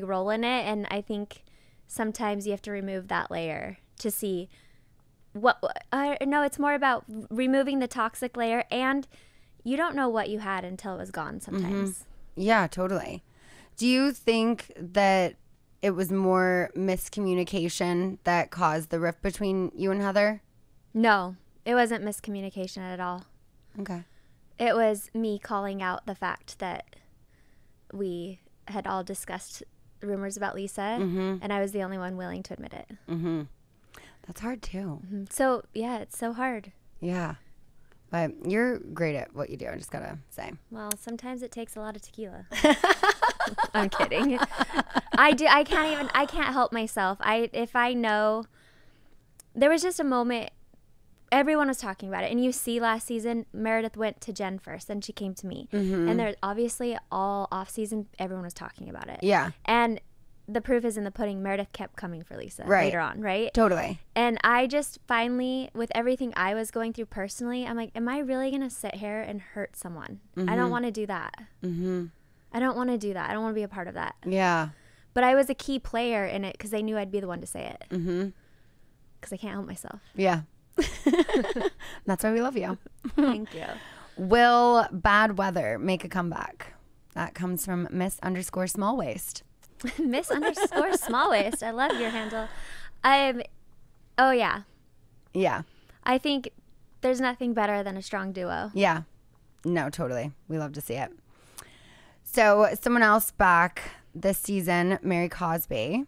role in it. And I think sometimes you have to remove that layer to see it's more about removing the toxic layer, and you don't know what you had until it was gone sometimes. Yeah, totally. Do you think that it was more miscommunication that caused the rift between you and Heather? No, it wasn't miscommunication at all. Okay. It was me calling out the fact that we had all discussed rumors about Lisa, and I was the only one willing to admit it. That's hard too. So yeah, it's so hard. Yeah, but you're great at what you do, I just gotta say. Well, sometimes it takes a lot of tequila. I'm kidding. I can't help myself. If I know, there was just a moment, everyone was talking about it, and you see last season Meredith went to Jen first, then she came to me, and there obviously all off season everyone was talking about it. Yeah, and the proof is in the pudding. Meredith kept coming for Lisa later on, right? Totally. And I just finally, with everything I was going through personally, I'm like, am I really gonna sit here and hurt someone? I don't want to do that. I don't want to do that. I don't want to be a part of that. Yeah. But I was a key player in it because they knew I'd be the one to say it. Because I can't help myself. Yeah. That's why we love you. Thank you. Will bad weather make a comeback? That comes from Miss_small waist. Miss_small waist. I love your handle. Oh, yeah. Yeah. I think there's nothing better than a strong duo. Yeah. No, totally. We love to see it. So someone else back this season, Mary Cosby.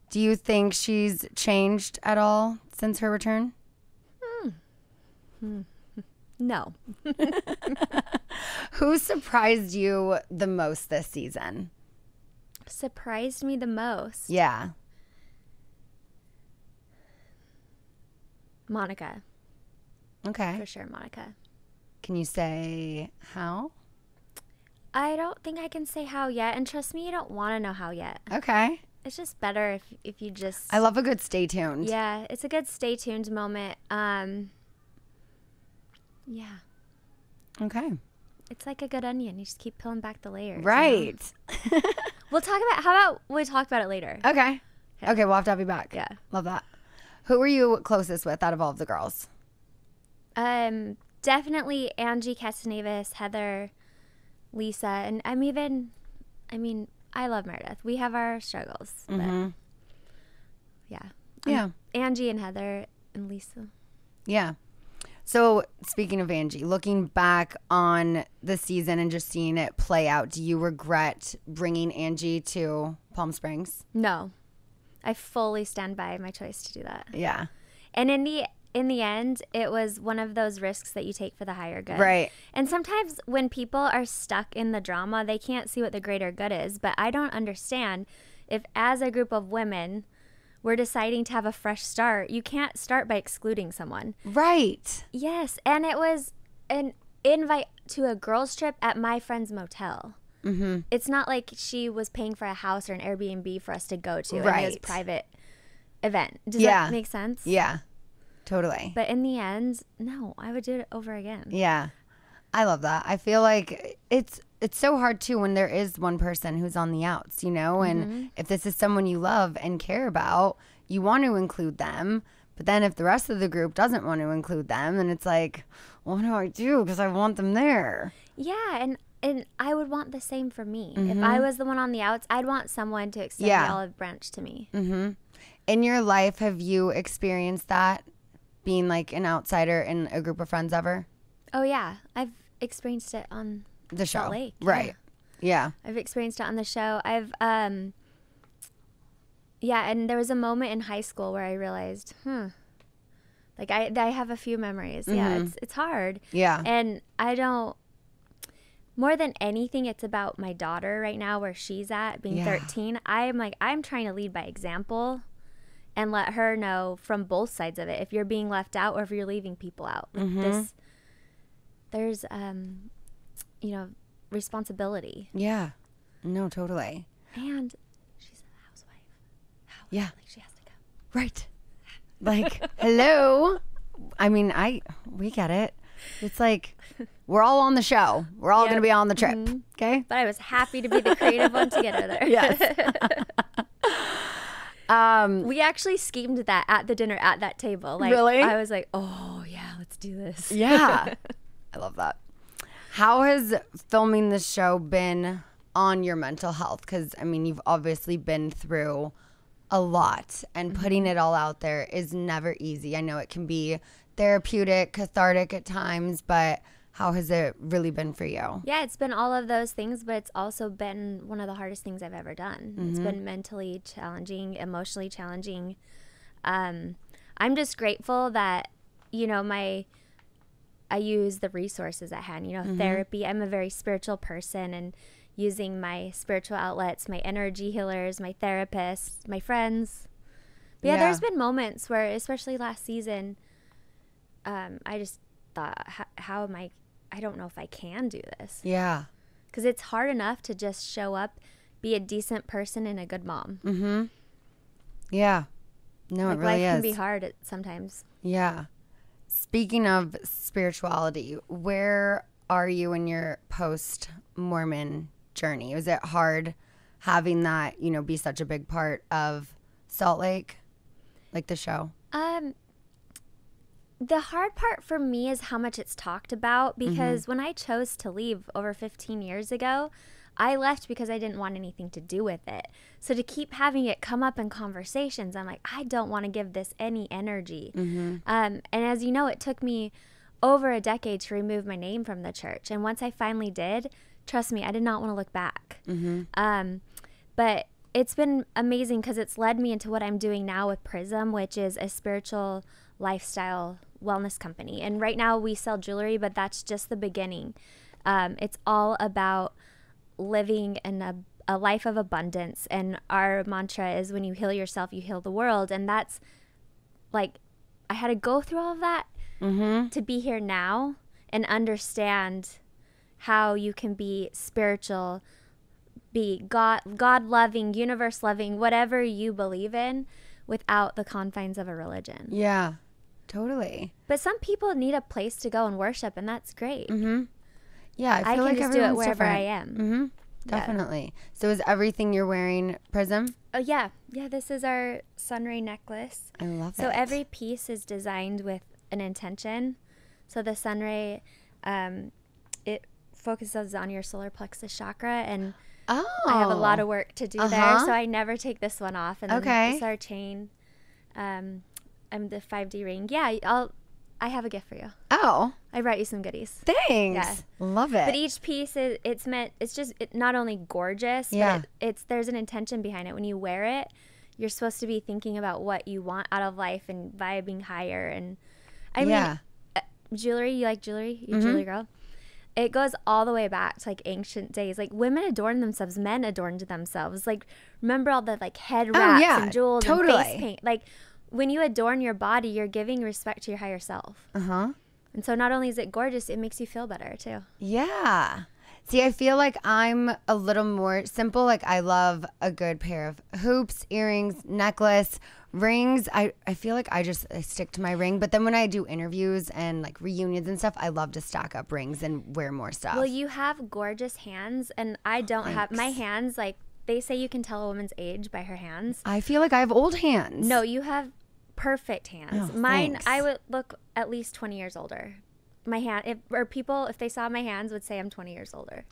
Do you think she's changed at all since her return? No. Who surprised you the most this season? Surprised me the most? Yeah. Monica. Okay. For sure, Monica. Can you say how? I don't think I can say how yet. And trust me, you don't want to know how yet. Okay. It's just better if you just... I love a good stay tuned. Yeah, it's a good stay tuned moment. Yeah. Okay. It's like a good onion. You just keep peeling back the layers. Right. You know? How about we talk about it later? Okay. Okay, we'll have to have you back. Yeah. Love that. Who were you closest with out of all of the girls? Definitely Angie, Castmates, Heather, Lisa, and I love Meredith. We have our struggles, but yeah. Yeah. Angie and Heather and Lisa. Yeah. So speaking of Angie, looking back on the season and just seeing it play out, do you regret bringing Angie to Palm Springs? No. I fully stand by my choice to do that. Yeah. And in the end, it was one of those risks that you take for the higher good. Right. And sometimes when people are stuck in the drama, they can't see what the greater good is. But I don't understand if, as a group of women, we're deciding to have a fresh start, you can't start by excluding someone. Right. Yes. And it was an invite to a girls' trip at my friend's motel. Mm-hmm. It's not like she was paying for a house or an Airbnb for us to go to. Right. And it was a private event. Does that make sense? Yeah. Totally. But in the end, no, I would do it over again. Yeah. I love that. I feel like it's so hard too when there is one person who's on the outs, you know, and if this is someone you love and care about, you want to include them. But then if the rest of the group doesn't want to include them, then it's like, what do I do? Because I want them there. Yeah. And I would want the same for me. If I was the one on the outs, I'd want someone to extend the olive branch to me. Mm-hmm. In your life, have you experienced that, being like an outsider in a group of friends ever? Oh, yeah. I've experienced it on the show. Salt Lake. Right. Yeah. I've experienced it on the show. And there was a moment in high school where I realized, like I have a few memories. Yeah, it's hard. Yeah. And I don't, more than anything, it's about my daughter right now, where she's at, being 13. I'm trying to lead by example and let her know from both sides of it, if you're being left out or if you're leaving people out. There's responsibility. Yeah. No, totally. And she's a housewife. Yeah. Like, she has to go. Right. Like, hello. I mean, we get it. It's like, we're all on the show. We're all going to be on the trip. Okay. But I was happy to be the creative one to get her there. Yes. We actually schemed that at the dinner at that table. Like, really? I was like, oh yeah, let's do this. Yeah. I love that. How has filming this show been on your mental health? Because, I mean, you've obviously been through a lot, and putting it all out there is never easy. I know it can be therapeutic, cathartic at times, but how has it really been for you? Yeah, it's been all of those things, but it's also been one of the hardest things I've ever done. It's been mentally challenging, emotionally challenging. I'm just grateful that, I use the resources at hand, therapy. I'm a very spiritual person, and using my spiritual outlets, my energy healers, my therapists, my friends. But yeah, there's been moments where, especially last season, I just thought, how am I don't know if I can do this. Yeah. Because it's hard enough to just show up, be a decent person and a good mom. Mm-hmm. Yeah. No, it really is. Life can be hard sometimes. Yeah. Speaking of spirituality, where are you in your post-Mormon journey? Was it hard having that, be such a big part of Salt Lake, like the show? The hard part for me is how much it's talked about, because when I chose to leave over 15 years ago, I left because I didn't want anything to do with it. So to keep having it come up in conversations, I'm like, I don't want to give this any energy. And as you know, it took me over a decade to remove my name from the church. And once I finally did, trust me, I did not want to look back. But it's been amazing because it's led me into what I'm doing now with Prism, which is a spiritual lifestyle wellness company. And right now we sell jewelry, but that's just the beginning. It's all about living in a life of abundance. And our mantra is when you heal yourself, you heal the world. And that's like, I had to go through all of that to be here now and understand how you can be spiritual, be God-loving, universe-loving, whatever you believe in without the confines of a religion. Yeah, totally. But some people need a place to go and worship, and that's great. Yeah, I feel can like just do it everyone's wherever different. I am. Definitely. So is everything you're wearing Prism? Oh, yeah. Yeah, this is our sunray necklace. I love it. So every piece is designed with an intention. So the sunray, it focuses on your solar plexus chakra, and I have a lot of work to do there, so I never take this one off. And then this is our chain. I'm the 5D ring. Yeah, I have a gift for you. Oh. I brought you some goodies. Thanks. Yeah. Love it. But each piece it's just not only gorgeous, but there's an intention behind it. When you wear it, you're supposed to be thinking about what you want out of life and vibing higher. And I mean, jewelry, you like jewelry? You're a jewelry girl? It goes all the way back to like ancient days. Like women adorned themselves, men adorned themselves. Like remember all the like head wraps and jewels and face paint. Like when you adorn your body, you're giving respect to your higher self. And so not only is it gorgeous, it makes you feel better too. Yeah. See, I feel like I'm a little more simple. Like I love a good pair of hoops, earrings, necklace, rings. I feel like I stick to my ring. But then when I do interviews and like reunions and stuff, I love to stack up rings and wear more stuff. Well, you have gorgeous hands, and I don't have my hands. Like they say you can tell a woman's age by her hands. I feel like I have old hands. No, you have perfect hands. Oh, mine, thanks. I would look at least 20 years older. My hand, people, if they saw my hands, would say I'm 20 years older.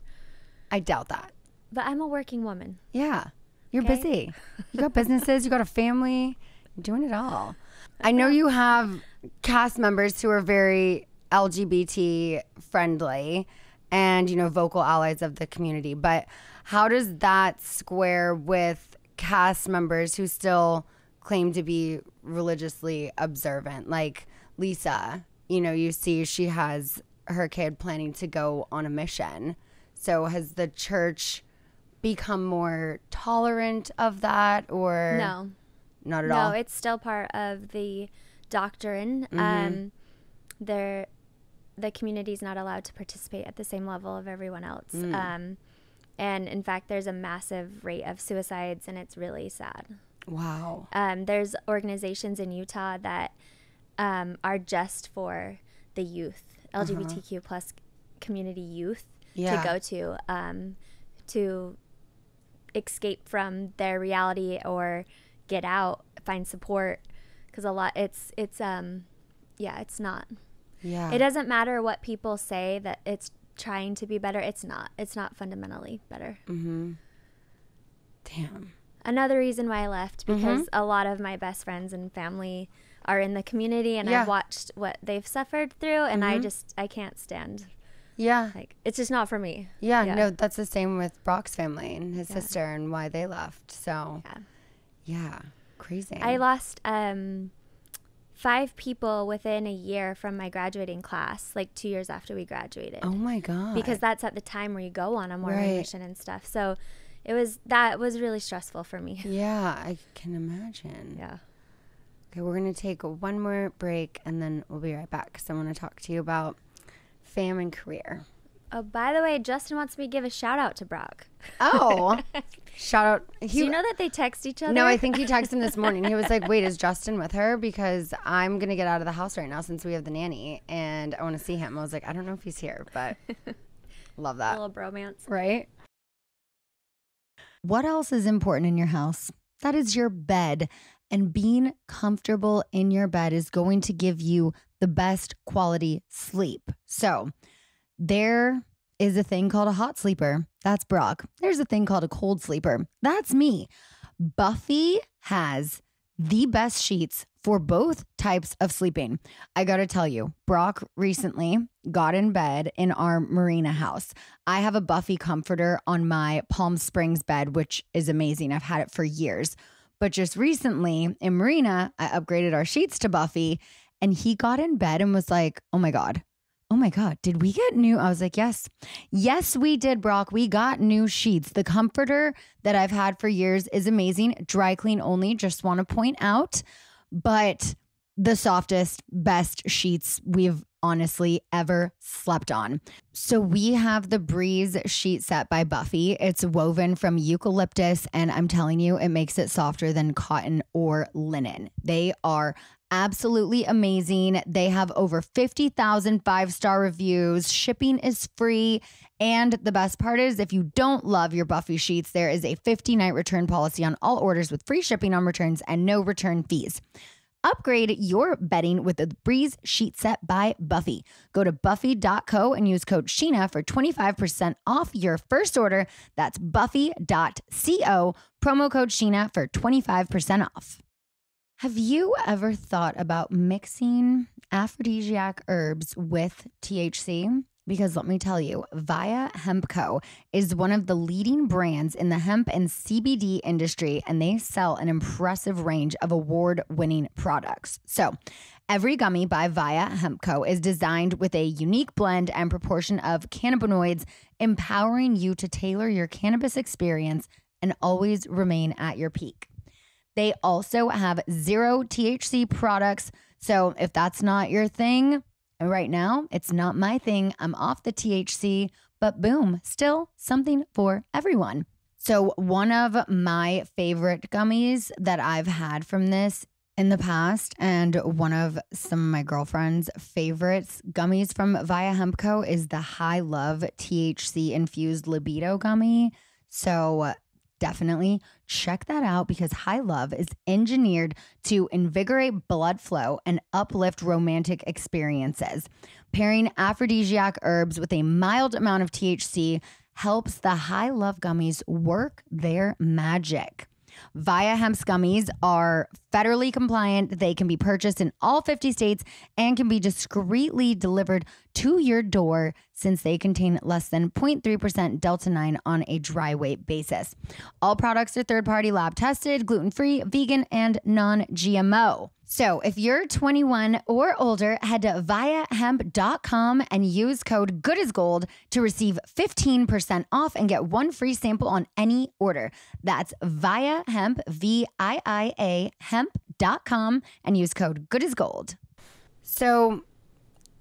I doubt that. But I'm a working woman. Yeah. You're busy. You got businesses, you got a family, you're doing it all. I know you have cast members who are very LGBT friendly and, vocal allies of the community. But how does that square with cast members who still claim to be religiously observant? Like Lisa, you see she has her kid planning to go on a mission. So has the church become more tolerant of that, or no? Not at all. No, it's still part of the doctrine. The community is not allowed to participate at the same level of everyone else. And in fact, there's a massive rate of suicides, and it's really sad. Wow. There's organizations in Utah that are just for the youth, LGBTQ plus community youth, to go to escape from their reality or get out, find support, because it's not. Yeah. It doesn't matter what people say that it's trying to be better. It's not fundamentally better. Damn. Another reason why I left, because a lot of my best friends and family are in the community, and I've watched what they've suffered through, and I can't stand. Yeah. Like, it's just not for me. Yeah, no, that's the same with Brock's family and his sister and why they left. So, yeah, crazy. I lost 5 people within a year from my graduating class, like 2 years after we graduated. Oh my God. Because that's at the time where you go on a mormon mission and stuff. So that was really stressful for me. Yeah, I can imagine. Yeah. Okay, we're going to take one more break and then we'll be right back because I want to talk to you about fam and career. Oh, by the way, Justin wants me to give a shout out to Brock. Oh, shout out. Do you know that they text each other? No, I think he texted him this morning. He was like, wait, is Justin with her? Because I'm going to get out of the house right now since we have the nanny and I want to see him. I was like, I don't know if he's here, but love that. A little bromance. Right? What else is important in your house? That is your bed. And being comfortable in your bed is going to give you the best quality sleep. So there is a thing called a hot sleeper. That's Brock. There's a thing called a cold sleeper. That's me. Buffy has the best sheets for both types of sleeping. I got to tell you, Brock recently got in bed in our Marina house. I have a Buffy comforter on my Palm Springs bed, which is amazing. I've had it for years. But just recently in Marina, I upgraded our sheets to Buffy, and he got in bed and was like, oh my God, did we get new? I was like, yes, we did, Brock. We got new sheets. The comforter that I've had for years is amazing. Dry clean only, just want to point out. But the softest, best sheets we've honestly ever slept on. So we have the Breeze sheet set by Buffy. It's woven from eucalyptus, and I'm telling you, it makes it softer than cotton or linen. They are absolutely amazing. They have over 50,000 5-star reviews. Shipping is free. And the best part is, if you don't love your Buffy sheets, there is a 50-night return policy on all orders with free shipping on returns and no return fees. Upgrade your bedding with the Breeze sheet set by Buffy. Go to buffy.co and use code Scheana for 25% off your first order. That's buffy.co, promo code Scheana for 25% off. Have you ever thought about mixing aphrodisiac herbs with THC? Because let me tell you, VIIA Hemp Co. is one of the leading brands in the hemp and CBD industry, and they sell an impressive range of award-winning products. So every gummy by VIIA Hemp Co. is designed with a unique blend and proportion of cannabinoids, empowering you to tailor your cannabis experience and always remain at your peak. They also have 0 THC products. So if that's not your thing, right now, it's not my thing. I'm off the THC, but boom, still something for everyone. So one of my favorite gummies that I've had from this in the past, and one of some of my girlfriend's favorites gummies from VIIA Hemp Co. is the High Love THC infused libido gummy. So definitely check that out, because High Love is engineered to invigorate blood flow and uplift romantic experiences. Pairing aphrodisiac herbs with a mild amount of THC helps the High Love gummies work their magic. VIIA Hemp's gummies are federally compliant. They can be purchased in all 50 states and can be discreetly delivered to your door, since they contain less than 0.3% Delta-9 on a dry weight basis. All products are third-party lab tested, gluten-free, vegan, and non-GMO. So if you're 21 or older, head to VIIAHemp.com and use code GOODASGOLD to receive 15% off and get one free sample on any order. That's VIIA Hemp, VIIA Hemp.com, and use code GOODASGOLD. So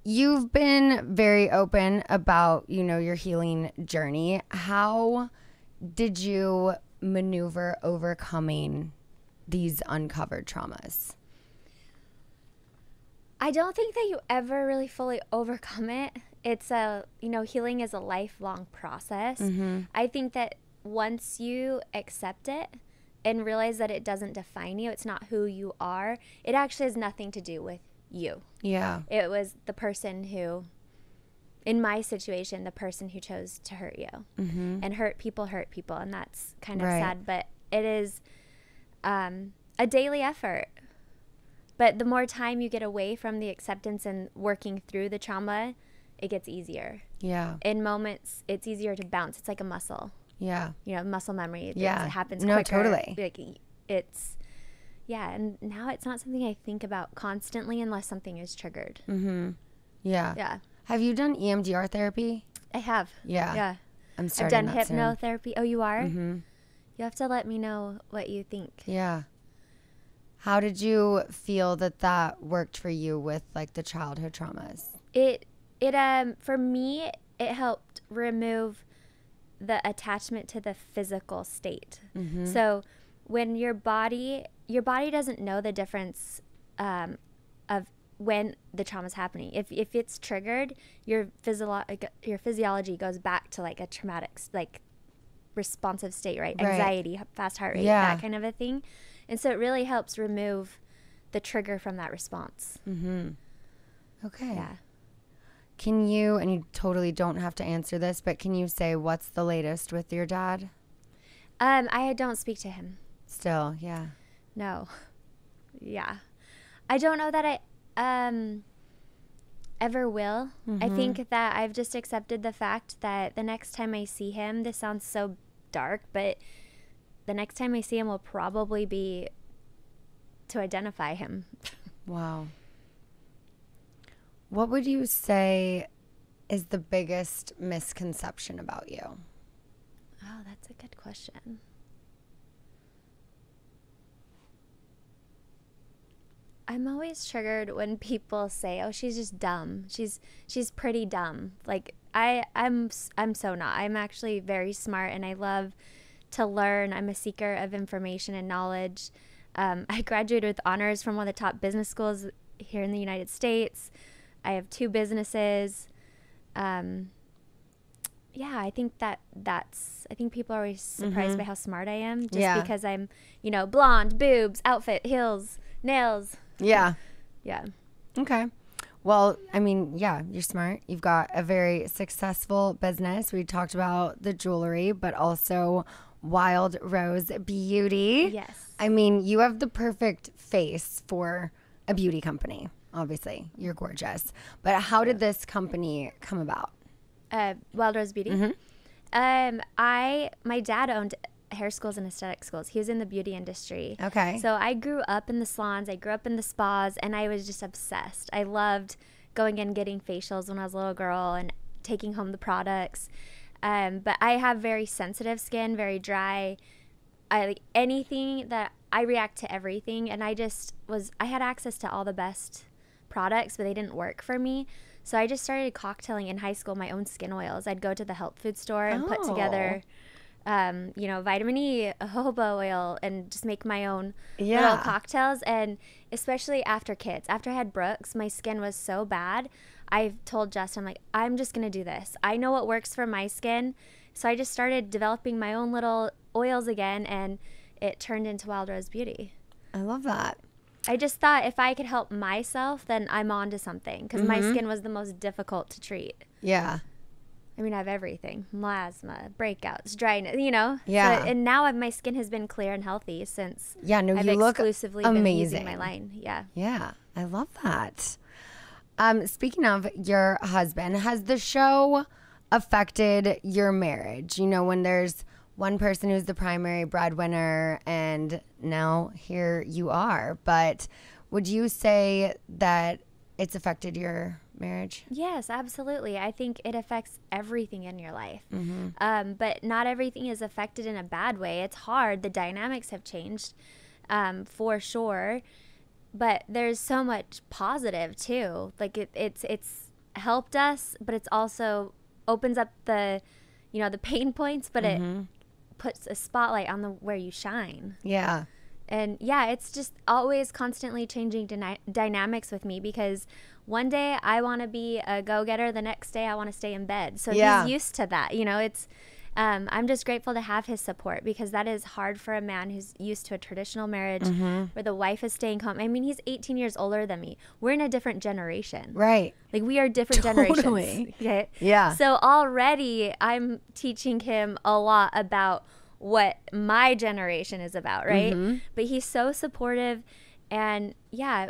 you've been very open about, your healing journey. How did you maneuver overcoming these uncovered traumas? I don't think that you ever really fully overcome it. It's healing is a lifelong process. Mm-hmm. I think that once you accept it and realize that it doesn't define you, it's not who you are, it actually has nothing to do with you. Yeah. It was the person who, in my situation, the person who chose to hurt you. Mm-hmm. And hurt people, and that's kind of sad, but it is a daily effort. But the more time you get away from the acceptance and working through the trauma, it gets easier. Yeah. In moments, it's easier to bounce. It's like a muscle. Yeah. Muscle memory. It happens quicker. No, totally. And now it's not something I think about constantly unless something is triggered. Mm-hmm. Yeah. Yeah. Have you done EMDR therapy? I have. Yeah. Yeah. I've done hypnotherapy. Soon. Oh, you are? Mm-hmm. You have to let me know what you think. Yeah. How did you feel that worked for you with the childhood traumas? It for me, it helped remove the attachment to the physical state. Mm-hmm. So when your body doesn't know the difference of when the trauma is happening. If it's triggered, your physiology goes back to a traumatic responsive state, right? Anxiety, fast heart rate, that kind of a thing. And so it really helps remove the trigger from that response. Mm-hmm. Okay. Yeah. Can you, and you totally don't have to answer this, but can you say what's the latest with your dad? I don't speak to him. Still, yeah. No. Yeah. I don't know that I ever will. I think that I've just accepted the fact that the next time I see him, this sounds so dark, but the next time I see him will probably be to identify him. Wow. What would you say is the biggest misconception about you? Oh, that's a good question. I'm always triggered when people say, "Oh, she's just dumb. She's pretty dumb." Like I'm so not. I'm actually very smart, and I love to learn. I'm a seeker of information and knowledge. I graduated with honors from one of the top business schools here in the United States. I have 2 businesses. Yeah, I think I think people are always surprised by how smart I am, just because I'm, blonde, boobs, outfit, heels, nails. Yeah. Yeah. Okay. Well, I mean, yeah, you're smart. You've got a very successful business. We talked about the jewelry, but also Wild Rose Beauty. Yes. I mean, you have the perfect face for a beauty company. Obviously, you're gorgeous. But how did this company come about? Wild Rose Beauty. My dad owned hair schools and aesthetic schools. He was in the beauty industry. Okay. So I grew up in the salons. I grew up in the spas, and I was just obsessed. I loved going and getting facials when I was a little girl and taking home the products. But I have very sensitive skin, very dry. I like anything that I react to everything, and I had access to all the best products, but they didn't work for me. So I just started cocktailing in high school my own skin oils. I'd go to the health food store and put together, vitamin E, jojoba oil, and just make my own little cocktails. And especially after kids, after I had Brooks, my skin was so bad. I told Justin, I'm like, I'm just going to do this. I know what works for my skin. So I just started developing my own little oils again, and it turned into Wild Rose Beauty. I love that. I just thought if I could help myself, then I'm on to something, because my skin was the most difficult to treat. Yeah. I mean, I have everything. Melasma, breakouts, dryness, Yeah. So, and now my skin has been clear and healthy since I've you look exclusively amazing. been using my line. Yeah. Yeah. I love that. Speaking of your husband, has the show affected your marriage? When there's one person who's the primary breadwinner, and now here you are. But would you say that it's affected your marriage? Yes, absolutely. I think it affects everything in your life. But not everything is affected in a bad way. It's hard. The dynamics have changed, for sure. But there's so much positive too. Like it's helped us, but it's also opens up the pain points, but it puts a spotlight on where you shine. Yeah. And yeah, it's just always constantly changing dynamics with me, because one day I want to be a go-getter, the next day I want to stay in bed. So he's used to that. It's I'm just grateful to have his support, because that is hard for a man who's used to a traditional marriage where the wife is staying home. I mean, he's 18 years older than me. We're in a different generation. Right. Like, we are different generations. Okay? Yeah. So already I'm teaching him a lot about what my generation is about, right? But he's so supportive, and yeah,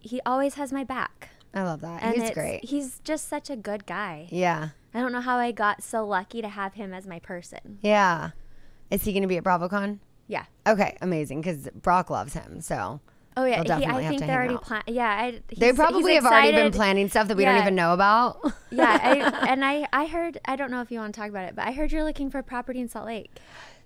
he always has my back. I love that. And He's great. He's just such a good guy. Yeah. I don't know how I got so lucky to have him as my person. Yeah. Is he going to be at BravoCon? Yeah. Okay, amazing, because Brock loves him, so. Oh yeah, I think they're already planning. Yeah, they probably have already been planning stuff that we don't even know about. Yeah, I heard. I don't know if you want to talk about it, but I heard you're looking for a property in Salt Lake.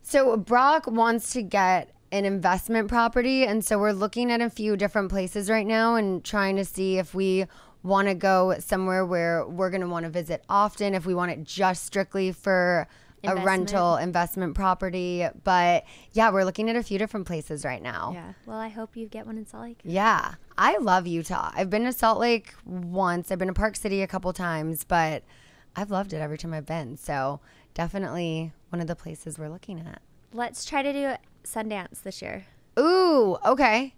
So Brock wants to get an investment property, and so we're looking at a few different places right now and trying to see if we want to go somewhere where we're going to want to visit often, if we want it just strictly for a rental investment property. But yeah, we're looking at a few different places right now. Yeah. Well, I hope you get one in Salt Lake. Yeah. I love Utah. I've been to Salt Lake once. I've been to Park City a couple times, but I've loved it every time I've been. So definitely one of the places we're looking at. Let's try to do Sundance this year. Ooh, okay.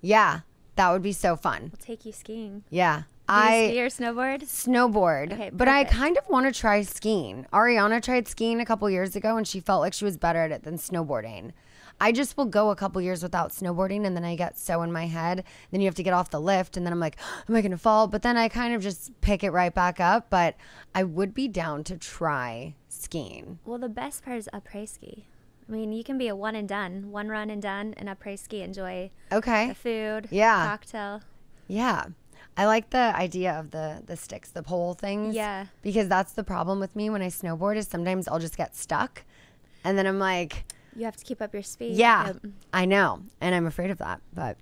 Yeah. That would be so fun. We'll take you skiing. Yeah. ski or snowboard? Snowboard. Okay, but I perfect. kind of want to try skiing. Ariana tried skiing a couple years ago and she felt like she was better at it than snowboarding. I just will go a couple years without snowboarding and then I get so in my head. Then you have to get off the lift and then I'm like, am I going to fall? But then I kind of just pick it right back up. But I would be down to try skiing. Well, the best part is après ski. I mean, you can be a one and done, one run and done, and après ski. Enjoy Okay. the food, Yeah. cocktail. Yeah. I like the idea of the sticks, the pole things. Yeah. Because that's the problem with me when I snowboard is sometimes I'll just get stuck. And then I'm like, You have to keep up your speed. yeah, Yep. I know. And I'm afraid of that. But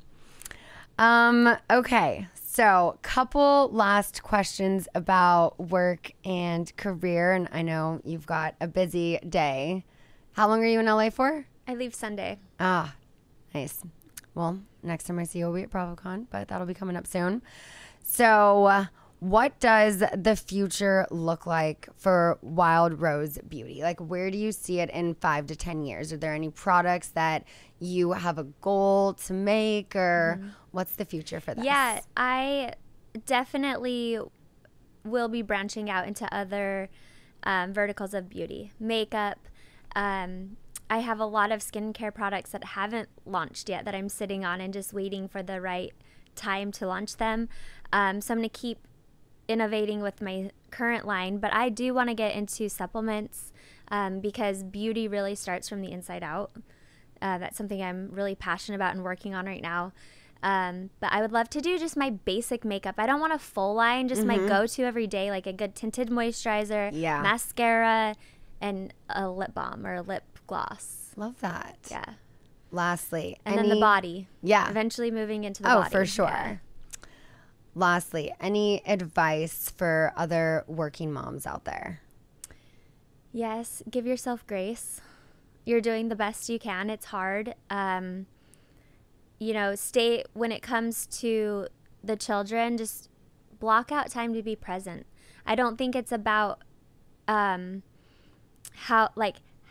okay. So couple last questions about work and career. And I know you've got a busy day. How long are you in LA for? I leave Sunday. Ah, nice. Well, next time I see you will be at BravoCon, but that'll be coming up soon. So what does the future look like for Wild Rose Beauty? Like, where do you see it in 5 to 10 years? Are there any products that you have a goal to make, or what's the future for this? Yeah, I definitely will be branching out into other verticals of beauty, makeup. I have a lot of skincare products that haven't launched yet that I'm sitting on and just waiting for the right time to launch them. So I'm going to keep innovating with my current line, but I do want to get into supplements because beauty really starts from the inside out. That's something I'm really passionate about and working on right now. But I would love to do just my basic makeup. I don't want a full line, just my go-to every day, like a good tinted moisturizer, mascara, and a lip balm or a lip gloss. Love that. Yeah. Lastly, And then the body. Yeah. Eventually moving into the body. Oh, for sure. Yeah. Lastly, any advice for other working moms out there? Yes, give yourself grace. You're doing the best you can. It's hard. You know, when it comes to the children, just block out time to be present. I don't think it's about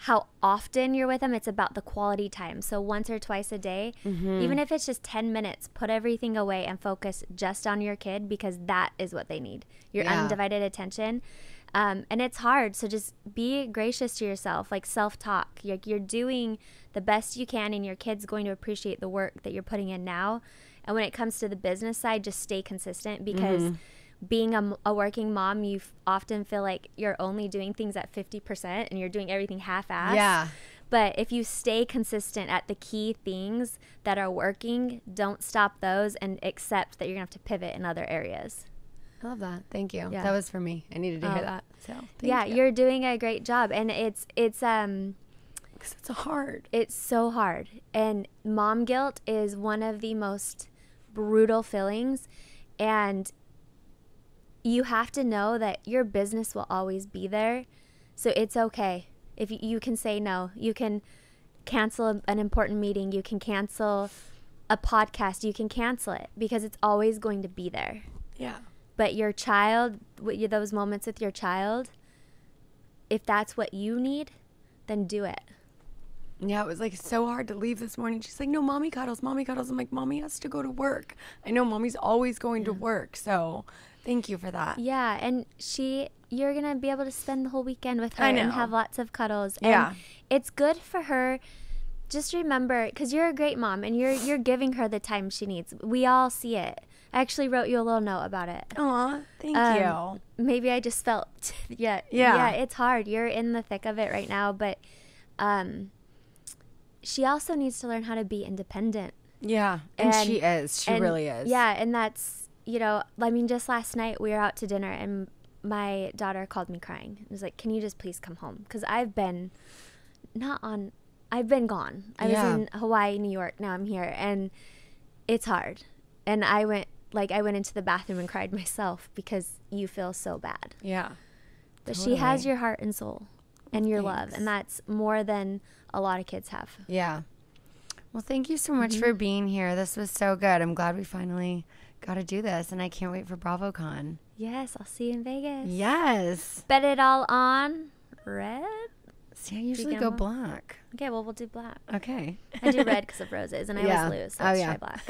how often you're with them. It's about the quality time. So once or twice a day, even if it's just 10 minutes, put everything away and focus just on your kid, because that is what they need. Your undivided attention. And it's hard. So just be gracious to yourself, like self-talk. You're doing the best you can, and your kid's going to appreciate the work that you're putting in now. And when it comes to the business side, just stay consistent, because being a working mom, you often feel like you're only doing things at 50% and you're doing everything half-assed. Yeah. But if you stay consistent at the key things that are working, don't stop those, and accept that you're going to have to pivot in other areas. I love that. Thank you. Yeah. That was for me. I needed to hear that. So thank you. You're doing a great job, and it's 'Cause it's hard. It's so hard, and mom guilt is one of the most brutal feelings, and you have to know that your business will always be there. So it's okay if you can say no. You can cancel an important meeting. You can cancel a podcast. You can cancel it, because it's always going to be there. Yeah. But your child, those moments with your child, if that's what you need, then do it. Yeah, it was like so hard to leave this morning. She's like, no, mommy cuddles, mommy cuddles. I'm like, mommy has to go to work. I know mommy's always going to work. So thank you for that. Yeah, and you're going to be able to spend the whole weekend with her I know. and have lots of cuddles. And Yeah. it's good for her. Just remember, because you're a great mom, and you're giving her the time she needs. We all see it. I actually wrote you a little note about it. Aw, thank you. Maybe I just felt, yeah, it's hard. You're in the thick of it right now, but she also needs to learn how to be independent. Yeah, and she is. She really is. Yeah, and that's, I mean, just last night we were out to dinner, and my daughter called me crying. It was like, can you just please come home? Because I've been gone. I was in Hawaii, New York. Now I'm here, and it's hard. And I went into the bathroom and cried myself, because you feel so bad. Yeah. But Totally. she has your heart and soul and your Thanks. love, and that's more than a lot of kids have. Yeah. Well, thank you so much for being here. This was so good. I'm glad we finally got to do this, and I can't wait for BravoCon. Yes, I'll see you in Vegas. Yes. Bet it all on red. See, I usually go black. Okay, well, we'll do black. Okay. I do red because of roses, and I always lose. So let's try black.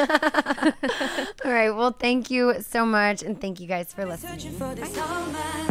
All right. Well, thank you so much. And thank you guys for listening. Searching for this all my